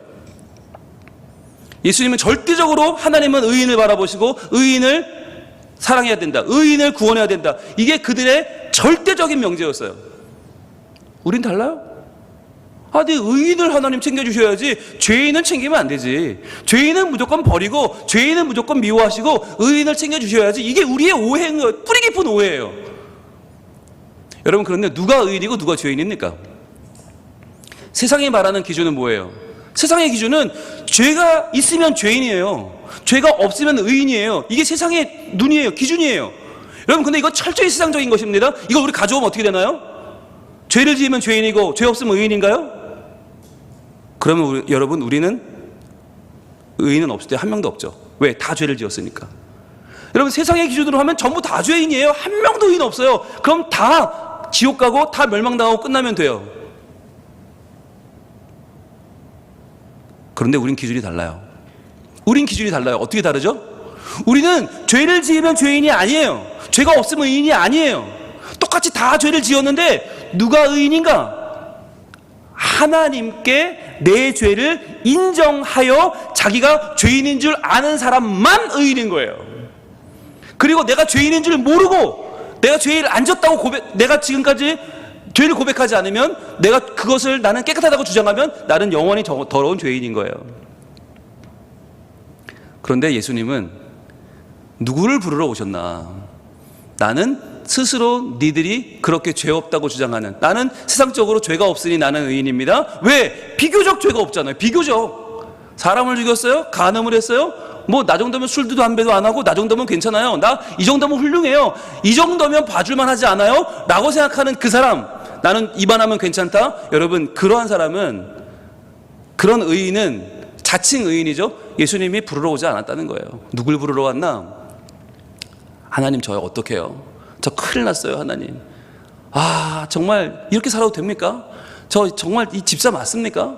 예수님은 절대적으로 하나님은 의인을 바라보시고 의인을 사랑해야 된다. 의인을 구원해야 된다. 이게 그들의 절대적인 명제였어요. 우린 달라요? 네 의인을 하나님 챙겨주셔야지 죄인은 챙기면 안 되지. 죄인은 무조건 버리고 죄인은 무조건 미워하시고 의인을 챙겨주셔야지. 이게 우리의 오해인 거예요. 뿌리 깊은 오해예요. 여러분 그런데 누가 의인이고 누가 죄인입니까? 세상이 말하는 기준은 뭐예요? 세상의 기준은 죄가 있으면 죄인이에요. 죄가 없으면 의인이에요. 이게 세상의 눈이에요. 기준이에요. 여러분 근데 이거 철저히 세상적인 것입니다. 이거 우리 가져오면 어떻게 되나요? 죄를 지으면 죄인이고 죄 없으면 의인인가요? 그러면 여러분 우리는 의인은 없을 때 한 명도 없죠. 왜? 다 죄를 지었으니까. 여러분 세상의 기준으로 하면 전부 다 죄인이에요. 한 명도 의인 없어요. 그럼 다 지옥 가고 다 멸망당하고 끝나면 돼요. 그런데 우린 기준이 달라요. 우린 기준이 달라요. 어떻게 다르죠? 우리는 죄를 지으면 죄인이 아니에요. 죄가 없으면 의인이 아니에요. 똑같이 다 죄를 지었는데 누가 의인인가? 하나님께 내 죄를 인정하여 자기가 죄인인 줄 아는 사람만 의인인 거예요. 그리고 내가 죄인인 줄 모르고 내가 죄를 안 졌다고 내가 지금까지 죄를 고백하지 않으면 내가 그것을 나는 깨끗하다고 주장하면 나는 영원히 더러운 죄인인 거예요. 그런데 예수님은 누구를 부르러 오셨나? 나는 스스로 니들이 그렇게 죄 없다고 주장하는, 나는 세상적으로 죄가 없으니 나는 의인입니다. 왜? 비교적 죄가 없잖아요. 비교적. 사람을 죽였어요? 간음을 했어요? 나 정도면 술도 담배도 안 하고 나 정도면 괜찮아요. 나 이 정도면 훌륭해요. 이 정도면 봐줄만 하지 않아요? 라고 생각하는 그 사람, 나는 이만하면 괜찮다? 여러분 그러한 사람은, 그런 의인은 자칭 의인이죠. 예수님이 부르러 오지 않았다는 거예요. 누굴 부르러 왔나? 하나님 저 어떡해요? 저 큰일 났어요 하나님. 정말 이렇게 살아도 됩니까? 저 정말 이 집사 맞습니까?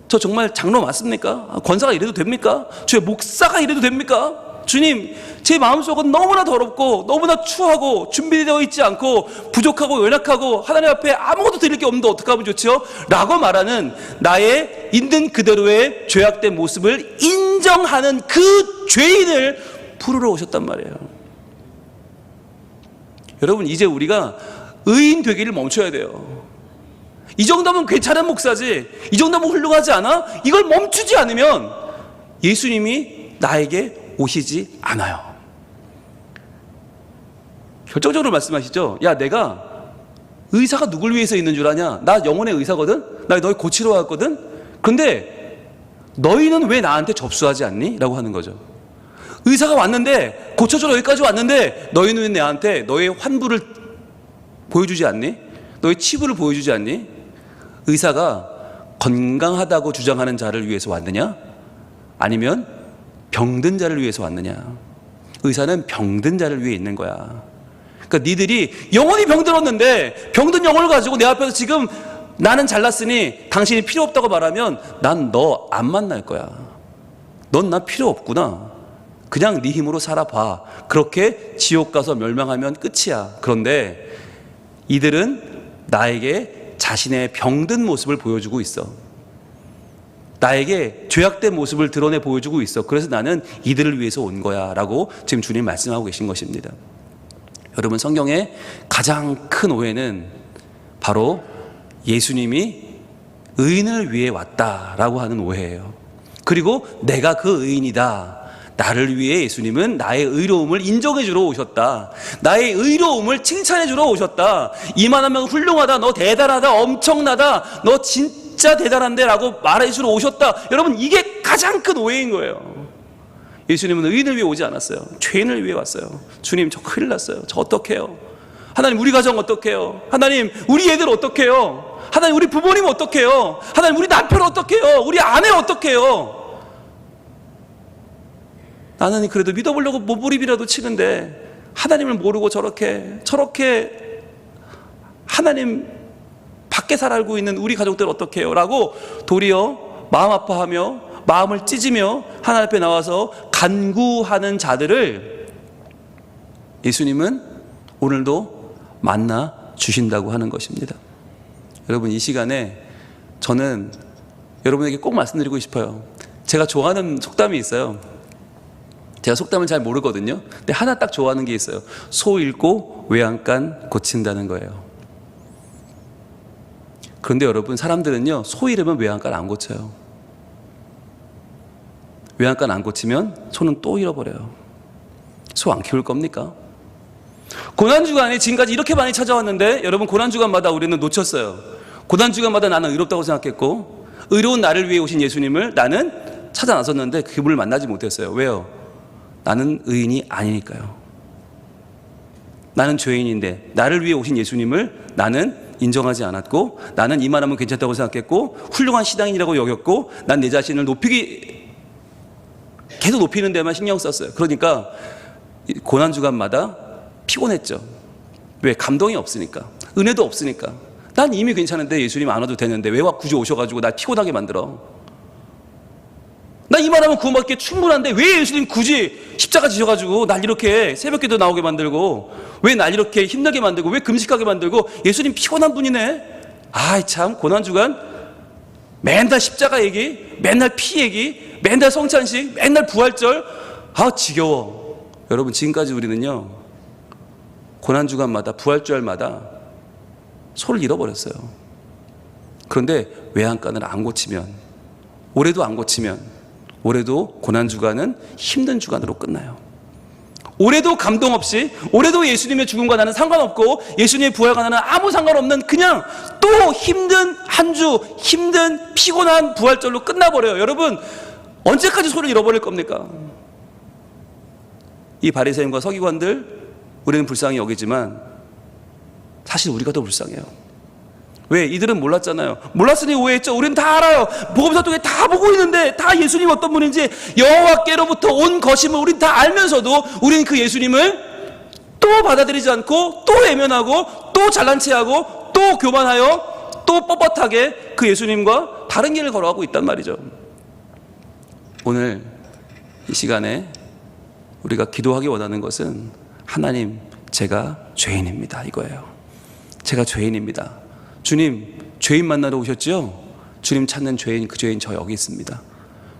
저 정말 장로 맞습니까? 권사가 이래도 됩니까? 주의 목사가 이래도 됩니까? 주님, 제 마음속은 너무나 더럽고 너무나 추하고 준비되어 있지 않고 부족하고 연약하고 하나님 앞에 아무것도 드릴 게 없는데 어떡하면 좋지요? 라고 말하는 나의 있는 그대로의 죄악된 모습을 인정하는 그 죄인을 부르러 오셨단 말이에요. 여러분 이제 우리가 의인 되기를 멈춰야 돼요. 이 정도면 괜찮은 목사지, 이 정도면 훌륭하지 않아? 이걸 멈추지 않으면 예수님이 나에게 오시지 않아요. 결정적으로 말씀하시죠. 야, 내가 의사가 누굴 위해서 있는 줄 아냐? 나 영혼의 의사거든? 나 너희 고치러 왔거든? 근데 너희는 왜 나한테 접수하지 않니? 라고 하는 거죠. 의사가 왔는데, 고쳐주러 여기까지 왔는데 너희는 왜 나한테 너의 환부를 보여주지 않니? 너의 치부를 보여주지 않니? 의사가 건강하다고 주장하는 자를 위해서 왔느냐? 아니면 병든 자를 위해서 왔느냐? 의사는 병든 자를 위해 있는 거야. 그러니까 니들이 영혼이 병들었는데 병든 영혼을 가지고 내 앞에서 지금 나는 잘났으니 당신이 필요 없다고 말하면 난 너 안 만날 거야. 넌 나 필요 없구나. 그냥 네 힘으로 살아봐. 그렇게 지옥 가서 멸망하면 끝이야. 그런데 이들은 나에게 자신의 병든 모습을 보여주고 있어. 나에게 죄악된 모습을 드러내 보여주고 있어. 그래서 나는 이들을 위해서 온 거야 라고 지금 주님 말씀하고 계신 것입니다. 여러분, 성경의 가장 큰 오해는 바로 예수님이 의인을 위해 왔다라고 하는 오해예요. 그리고 내가 그 의인이다. 나를 위해 예수님은 나의 의로움을 인정해 주러 오셨다. 나의 의로움을 칭찬해 주러 오셨다. 이만하면 훌륭하다. 너 대단하다. 엄청나다. 너 진짜 대단한데 라고 말해 주러 오셨다. 여러분, 이게 가장 큰 오해인 거예요. 예수님은 의인을 위해 오지 않았어요. 죄인을 위해 왔어요. 주님, 저 큰일 났어요. 저 어떡해요? 하나님, 우리 가정 어떡해요? 하나님, 우리 애들 어떡해요? 하나님, 우리 부모님 어떡해요? 하나님, 우리 남편 어떡해요? 우리 아내 어떡해요? 나는 그래도 믿어보려고 몸부림이라도 치는데 하나님을 모르고 저렇게 하나님 밖에 살고 있는 우리 가족들 어떡해요? 라고 도리어 마음 아파하며 마음을 찢으며 하나님 앞에 나와서 간구하는 자들을 예수님은 오늘도 만나 주신다고 하는 것입니다. 여러분, 이 시간에 저는 여러분에게 꼭 말씀드리고 싶어요. 제가 좋아하는 속담이 있어요. 제가 속담을 잘 모르거든요. 근데 하나 딱 좋아하는 게 있어요. 소 잃고 외양간 고친다는 거예요. 그런데 여러분, 사람들은요, 소 잃으면 외양간 안 고쳐요. 외양간 안 고치면 소는 또 잃어버려요. 소 안 키울 겁니까? 고난주간이 지금까지 이렇게 많이 찾아왔는데 여러분, 고난주간마다 우리는 놓쳤어요. 고난주간마다 나는 의롭다고 생각했고 의로운 나를 위해 오신 예수님을 나는 찾아 나섰는데 그분을 만나지 못했어요. 왜요? 나는 의인이 아니니까요. 나는 죄인인데 나를 위해 오신 예수님을 나는 인정하지 않았고, 나는 이만하면 괜찮다고 생각했고 훌륭한 신앙인이라고 여겼고, 난 내 자신을 계속 높이는 데만 신경 썼어요. 그러니까 고난주간마다 피곤했죠. 왜? 감동이 없으니까, 은혜도 없으니까. 난 이미 괜찮은데 예수님 안 와도 되는데 왜 굳이 오셔가지고 날 피곤하게 만들어? 나 이만하면 구원받기에 충분한데 왜 예수님 굳이 십자가 지셔가지고 날 이렇게 새벽기도 나오게 만들고, 왜 날 이렇게 힘들게 만들고, 왜 금식하게 만들고? 예수님 피곤한 분이네. 아이 참, 고난주간 맨날 십자가 얘기, 맨날 피 얘기, 맨날 성찬식, 맨날 부활절, 아 지겨워. 여러분, 지금까지 우리는요, 고난주간마다 부활절마다 소를 잃어버렸어요. 그런데 외양간을 안 고치면, 올해도 안 고치면 올해도 고난주간은 힘든 주간으로 끝나요. 올해도 감동 없이, 올해도 예수님의 죽음과 나는 상관없고 예수님의 부활과 나는 아무 상관없는 그냥 또 힘든 한 주, 힘든 피곤한 부활절로 끝나버려요. 여러분, 언제까지 소를 잃어버릴 겁니까? 이 바리새인과 서기관들, 우리는 불쌍히 여기지만 사실 우리가 더 불쌍해요. 왜? 이들은 몰랐잖아요. 몰랐으니 오해했죠. 우리는 다 알아요. 복음서 통해 다 보고 있는데, 다 예수님 어떤 분인지 여호와께로부터 온 것임을 우린 다 알면서도 우리는 그 예수님을 또 받아들이지 않고, 또 외면하고, 또 잘난 체하고, 또 교만하여, 또 뻣뻣하게 그 예수님과 다른 길을 걸어가고 있단 말이죠. 오늘 이 시간에 우리가 기도하기 원하는 것은, 하나님, 제가 죄인입니다, 이거예요. 제가 죄인입니다. 주님, 죄인 만나러 오셨죠? 주님 찾는 죄인, 그 죄인 저 여기 있습니다.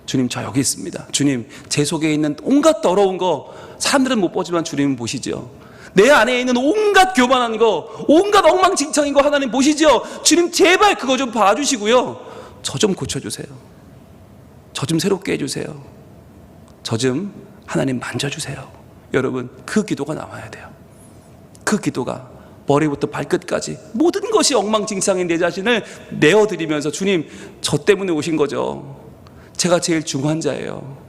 주님, 저 여기 있습니다. 주님, 제 속에 있는 온갖 더러운 거 사람들은 못 보지만 주님은 보시죠. 내 안에 있는 온갖 교만한 거, 온갖 엉망진창인 거 하나님 보시죠? 주님 제발 그거 좀 봐주시고요. 저 좀 고쳐주세요. 저 좀 새롭게 해주세요. 저 좀 하나님 만져주세요. 여러분, 그 기도가 나와야 돼요. 그 기도가 머리부터 발끝까지 모든 것이 엉망진창인 내 자신을 내어드리면서 주님, 저 때문에 오신 거죠. 제가 제일 중환자예요.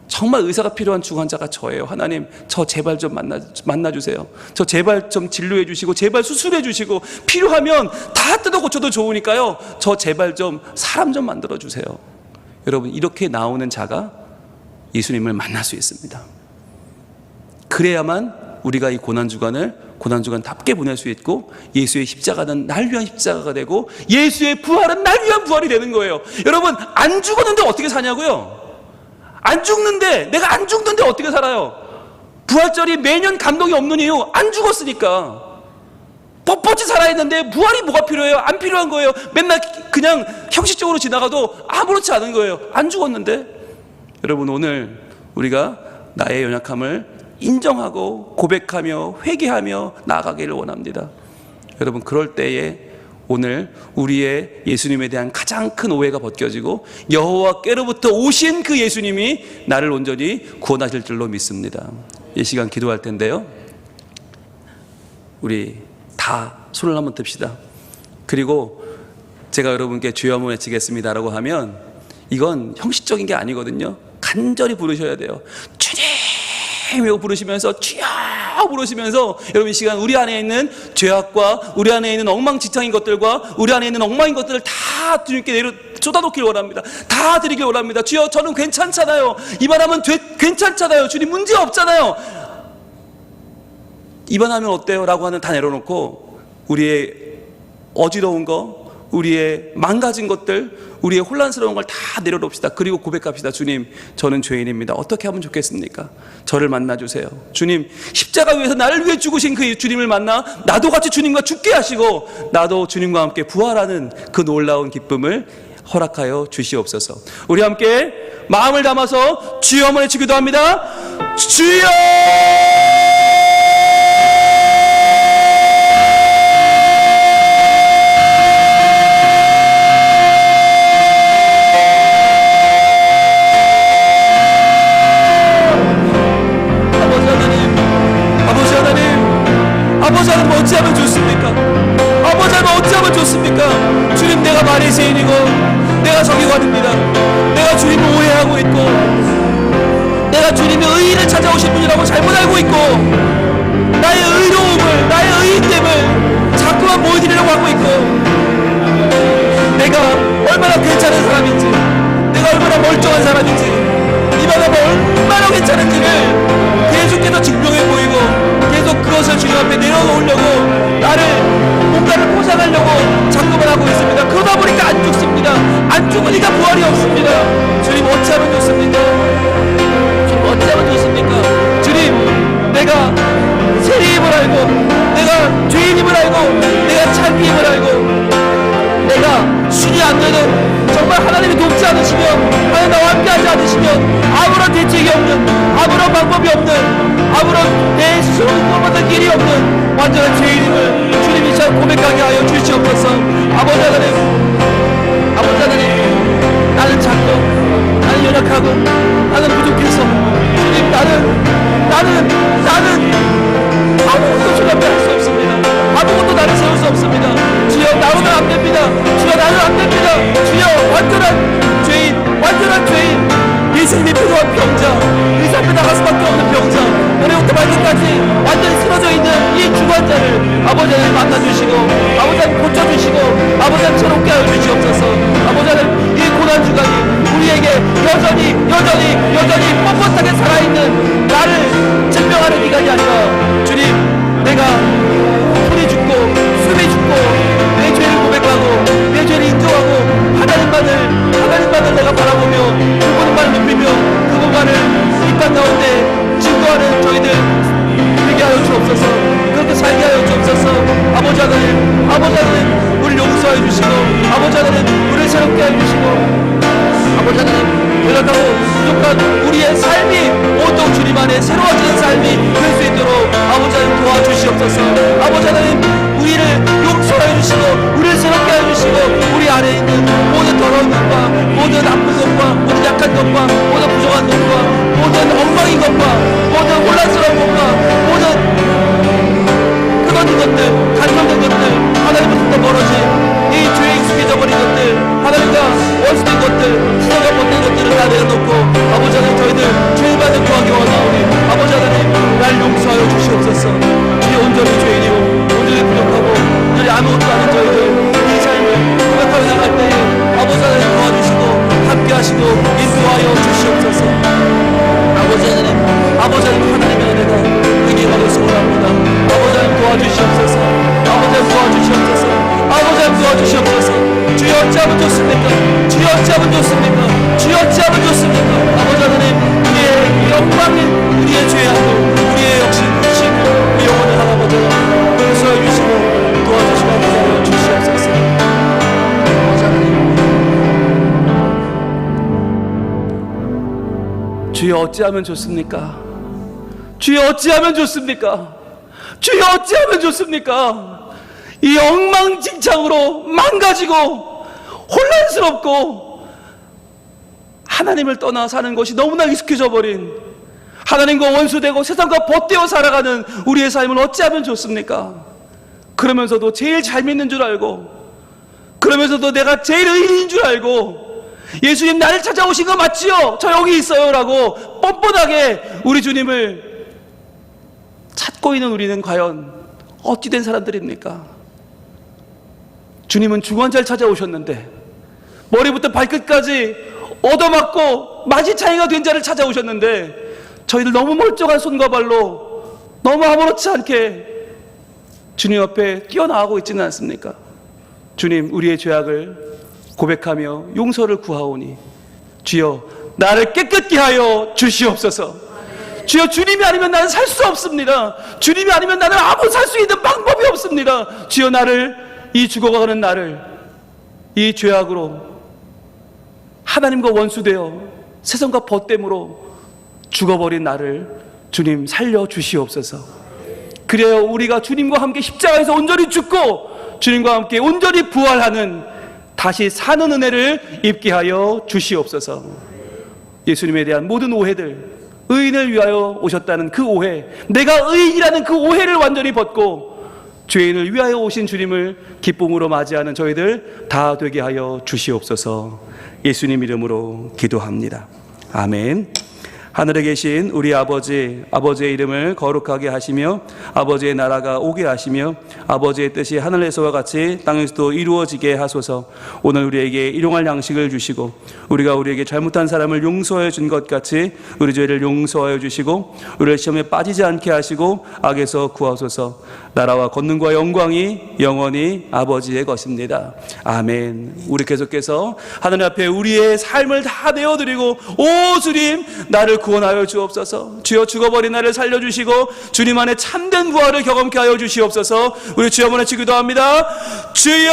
정말 의사가 필요한 중환자가 저예요. 하나님, 저 제발 좀 만나주세요. 저 제발 좀 진료해 주시고, 제발 수술해 주시고, 필요하면 다 뜯어 고쳐도 좋으니까요, 저 제발 좀 사람 좀 만들어 주세요. 여러분, 이렇게 나오는 자가 예수님을 만날 수 있습니다. 그래야만 우리가 이 고난주간답게 보낼 수 있고, 예수의 십자가는 날 위한 십자가가 되고, 예수의 부활은 날 위한 부활이 되는 거예요. 여러분, 안 죽었는데 어떻게 사냐고요? 안 죽는데, 내가 안 죽는데 어떻게 살아요? 부활절이 매년 감동이 없는 이유, 안 죽었으니까. 뻣뻣이 살아있는데 부활이 뭐가 필요해요? 안 필요한 거예요. 맨날 그냥 형식적으로 지나가도 아무렇지 않은 거예요. 안 죽었는데. 여러분, 오늘 우리가 나의 연약함을 인정하고 고백하며 회개하며 나아가기를 원합니다. 여러분, 그럴 때에 오늘 우리의 예수님에 대한 가장 큰 오해가 벗겨지고, 여호와께로부터 오신 그 예수님이 나를 온전히 구원하실 줄로 믿습니다. 이 시간 기도할 텐데요, 우리 다 손을 한번 듭시다. 그리고 제가 여러분께 주여 한번 외치겠습니다라고 하면 이건 형식적인 게 아니거든요. 간절히 부르셔야 돼요. 주님이라고 부르시면서, 주여 부르시면서, 여러분 이 시간 우리 안에 있는 죄악과 우리 안에 있는 엉망진창인 것들과 우리 안에 있는 엉망인 것들을 다 주님께 쏟아놓길 원합니다. 다 드리길 원합니다. 주여, 저는 괜찮잖아요. 이만하면 괜찮잖아요. 주님, 문제 없잖아요. 이만하면 어때요? 라고 하는 다 내려놓고, 우리의 어지러운 거, 우리의 망가진 것들, 우리의 혼란스러운 걸 다 내려놓읍시다. 그리고 고백합시다. 주님, 저는 죄인입니다. 어떻게 하면 좋겠습니까? 저를 만나주세요. 주님, 십자가 위에서 나를 위해 죽으신 그 주님을 만나 나도 같이 주님과 죽게 하시고, 나도 주님과 함께 부활하는 그 놀라운 기쁨을 허락하여 주시옵소서. 우리 함께 마음을 담아서 주여 한번 외치기도 합니다. 주여! 아버지 하나님, 어찌하면 좋습니까? 아버지 하나님, 어찌하면 좋습니까? 주님, 내가 바리새인이고 내가 서기관입니다. 내가 주님을 오해하고 있고, 내가 주님의 의의를 찾아오신 분이라고 잘못 알고 있고, 나의 의로움을, 나의 의인됨을 자꾸만 보여드리려고 하고 있고, 내가 얼마나 괜찮은 사람인지, 내가 얼마나 멀쩡한 사람인지, 얼마나 괜찮은지를 계속해서 증명해 보이고, 계속 그것을 주님 앞에 내려놓으려고, 뭔가를 포장하려고 자꾸만 하고 있습니다. 그러다 보니까 안 죽습니다. 안 죽으니까 부활이 없습니다. 주님, 어찌하면 좋습니까? 주님, 어찌하면 좋습니까? 주님, 내가 세리임을 알고, 내가 죄인임을 알고, 내가 창피임을 알고, 내가 순이 안 되는, 정말 하나님이 돕지 않으시면, 하나님 나와 함께하지 않으시면 아무런 대책이 없는, 아무런 방법이 없는, 아무런 내 스스로 구원받을 길이 없는 완전한 죄인임을 주님이 잘 고백하게 하여 주시옵소서. 아버지 하나님, 나는 작고, 나는 연약하고, 나는 부족해서, 주님, 나는 아무것도 주님 앞에 할 수 없습니다. 아무것도 나를 세울 수 없습니다. 주여, 나로는 안 됩니다. 주여, 나는 안 됩니다. 주여, 완전한 죄인, 예수님이 필요한 병자, 의사 앞에 나갈 수밖에 없는 병자, 머리부터 발끝까지 완전히 쓰러져 있는 이 중환자를 아버지 하나님 만나주시고, 아버지 하나님 고쳐주시고, 아버지 하나님 새롭게 하여 주시옵소서. 아버지 하나님, 이 고난주간이 우리에게 여전히 뻣뻣하게 살아있는 나를 증명하는 기간이 아니라, 주님, 내가 손이 죽고 숨이 죽고 내 죄를 고백하고 내 죄를 인정하고 하나님만을 내가 바라보며 그분만을 높이며 그분만을 이 땅 가운데 증거하는 저희들 되게 하여 주옵소서. 그렇게 살게 하여 주옵소서. 주시옵소서. 주여 온전히 죄인이고 온전히 부족하고 온전히 아무것도 아닌 저희들 이 삶을 고백하며 나갈 때에 아버지 하나님 도와주시고 함께 하시고 인도하여 주시옵소서. 아버지 하나님 하나님의 은혜가 우리에게 가길 소원합니다. 아버지 하나님 도와주시옵소서. 아버지 하나님 도와주시옵소서. 아버지 하나님 도와주시옵소서. 주여 어찌하면 좋습니까? 주여 어찌하면 좋습니까? 주여 어찌하면 좋습니까? 아버지 하나님 우리의 영광인 우리의 죄악도 우리의 역시 우리 영혼을 하나님께서 용서해 주시고 도와주시고 함께하여 주시옵소서. 아버지 하나님 주여 어찌하면 좋습니까? 주여 어찌하면 좋습니까? 주여 어찌하면 좋습니까? 이 엉망진창으로 망가지고 혼란스럽고 하나님을 떠나 사는 것이 너무나 익숙해져 버린 하나님과 원수되고 세상과 벗되어 살아가는 우리의 삶을 어찌하면 좋습니까? 그러면서도 제일 잘 믿는 줄 알고 그러면서도 내가 제일 의인인 줄 알고 예수님 나를 찾아오신 거 맞지요? 저 여기 있어요 라고 뻔뻔하게 우리 주님을 찾고 있는 우리는 과연 어찌 된 사람들입니까? 주님은 중환자를 찾아오셨는데 머리부터 발끝까지 얻어맞고 마지차이가 된 자를 찾아오셨는데 저희들 너무 멀쩡한 손과 발로 너무 아무렇지 않게 주님 앞에 뛰어나가고 있지는 않습니까? 주님 우리의 죄악을 고백하며 용서를 구하오니 주여 나를 깨끗게 하여 주시옵소서. 주여 주님이 아니면 나는 살 수 없습니다. 주님이 아니면 나는 아무 살 수 있는 방법이 없습니다. 주여 나를 이 죽어가는 나를 이 죄악으로 하나님과 원수되어 세상과 벗됨으로 죽어버린 나를 주님 살려주시옵소서. 그래야 우리가 주님과 함께 십자가에서 온전히 죽고 주님과 함께 온전히 부활하는 다시 사는 은혜를 입게 하여 주시옵소서. 예수님에 대한 모든 오해들 의인을 위하여 오셨다는 그 오해 내가 의인이라는 그 오해를 완전히 벗고 죄인을 위하여 오신 주님을 기쁨으로 맞이하는 저희들 다 되게 하여 주시옵소서. 예수님 이름으로 기도합니다. 아멘. 하늘에 계신 우리 아버지, 아버지의 이름을 거룩하게 하시며 아버지의 나라가 오게 하시며 아버지의 뜻이 하늘에서와 같이 땅에서도 이루어지게 하소서. 오늘 우리에게 일용할 양식을 주시고 우리가 우리에게 잘못한 사람을 용서해 준 것 같이 우리 죄를 용서하여 주시고 우리를 시험에 빠지지 않게 하시고 악에서 구하소서. 나라와 권능과 영광이 영원히 아버지의 것입니다. 아멘. 우리 계속해서 하나님 앞에 우리의 삶을 다 내어드리고 오 주님 나를 구원하여 주옵소서. 주여 죽어버린 나를 살려주시고 주님 안에 참된 부활을 경험케 하여 주시옵소서. 우리 주여 한번 같이 기도합니다. 주여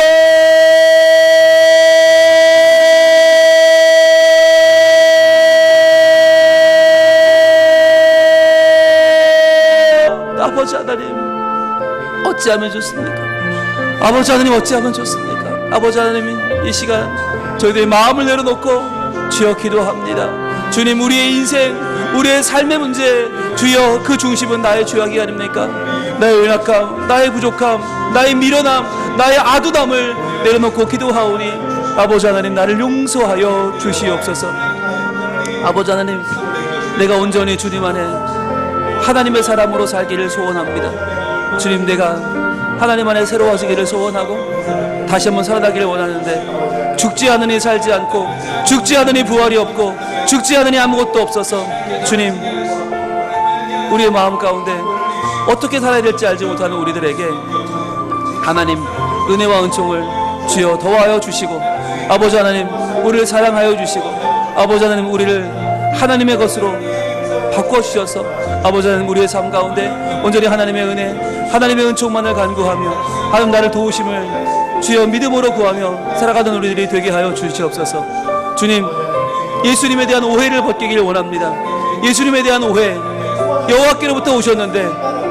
아버지 하나님 어찌하면 좋습니까? 아버지 하나님 어찌하면 좋습니까? 아버지 하나님 이 시간 저희들의 마음을 내려놓고 주여 기도합니다. 주님 우리의 인생 우리의 삶의 문제 주여 그 중심은 나의 죄악이 아닙니까? 나의 연약함 나의 부족함 나의 미련함 나의 아두담을 내려놓고 기도하오니 아버지 하나님 나를 용서하여 주시옵소서. 아버지 하나님 내가 온전히 주님 안에 하나님의 사람으로 살기를 소원합니다. 주님 내가 하나님 안에 새로워지기를 소원하고 다시 한번 살아나기를 원하는데 죽지 않으니 살지 않고 죽지 않으니 부활이 없고 죽지 않으니 아무것도 없어서 주님 우리의 마음 가운데 어떻게 살아야 될지 알지 못하는 우리들에게 하나님 은혜와 은총을 주여 더하여 주시고 아버지 하나님 우리를 사랑하여 주시고 아버지 하나님 우리를 하나님의 것으로 바꿔주셔서 아버지 하나님 우리의 삶 가운데 온전히 하나님의 은혜 하나님의 은총만을 간구하며 하나님 나를 도우심을 주여 믿음으로 구하며 살아가는 우리들이 되게 하여 주시옵소서. 주님 예수님에 대한 오해를 벗기길 원합니다. 예수님에 대한 오해 여호와께로부터 오셨는데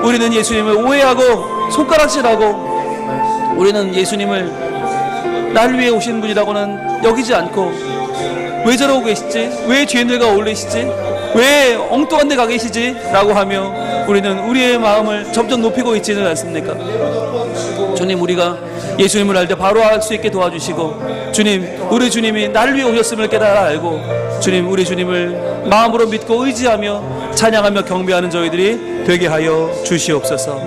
우리는 예수님을 오해하고 손가락질하고 우리는 예수님을 나를 위해 오신 분이라고는 여기지 않고 왜 저러고 계시지? 왜 죄인들과 어울리시지? 왜 엉뚱한 데 가 계시지? 라고 하며 우리는 우리의 마음을 점점 높이고 있지는 않습니까? 주님, 우리가 예수님을 알 때 바로 알 수 있게 도와주시고, 주님, 우리 주님이 나를 위해 오셨음을 깨달아 알고, 주님, 우리 주님을 마음으로 믿고 의지하며 찬양하며 경배하는 저희들이 되게 하여 주시옵소서.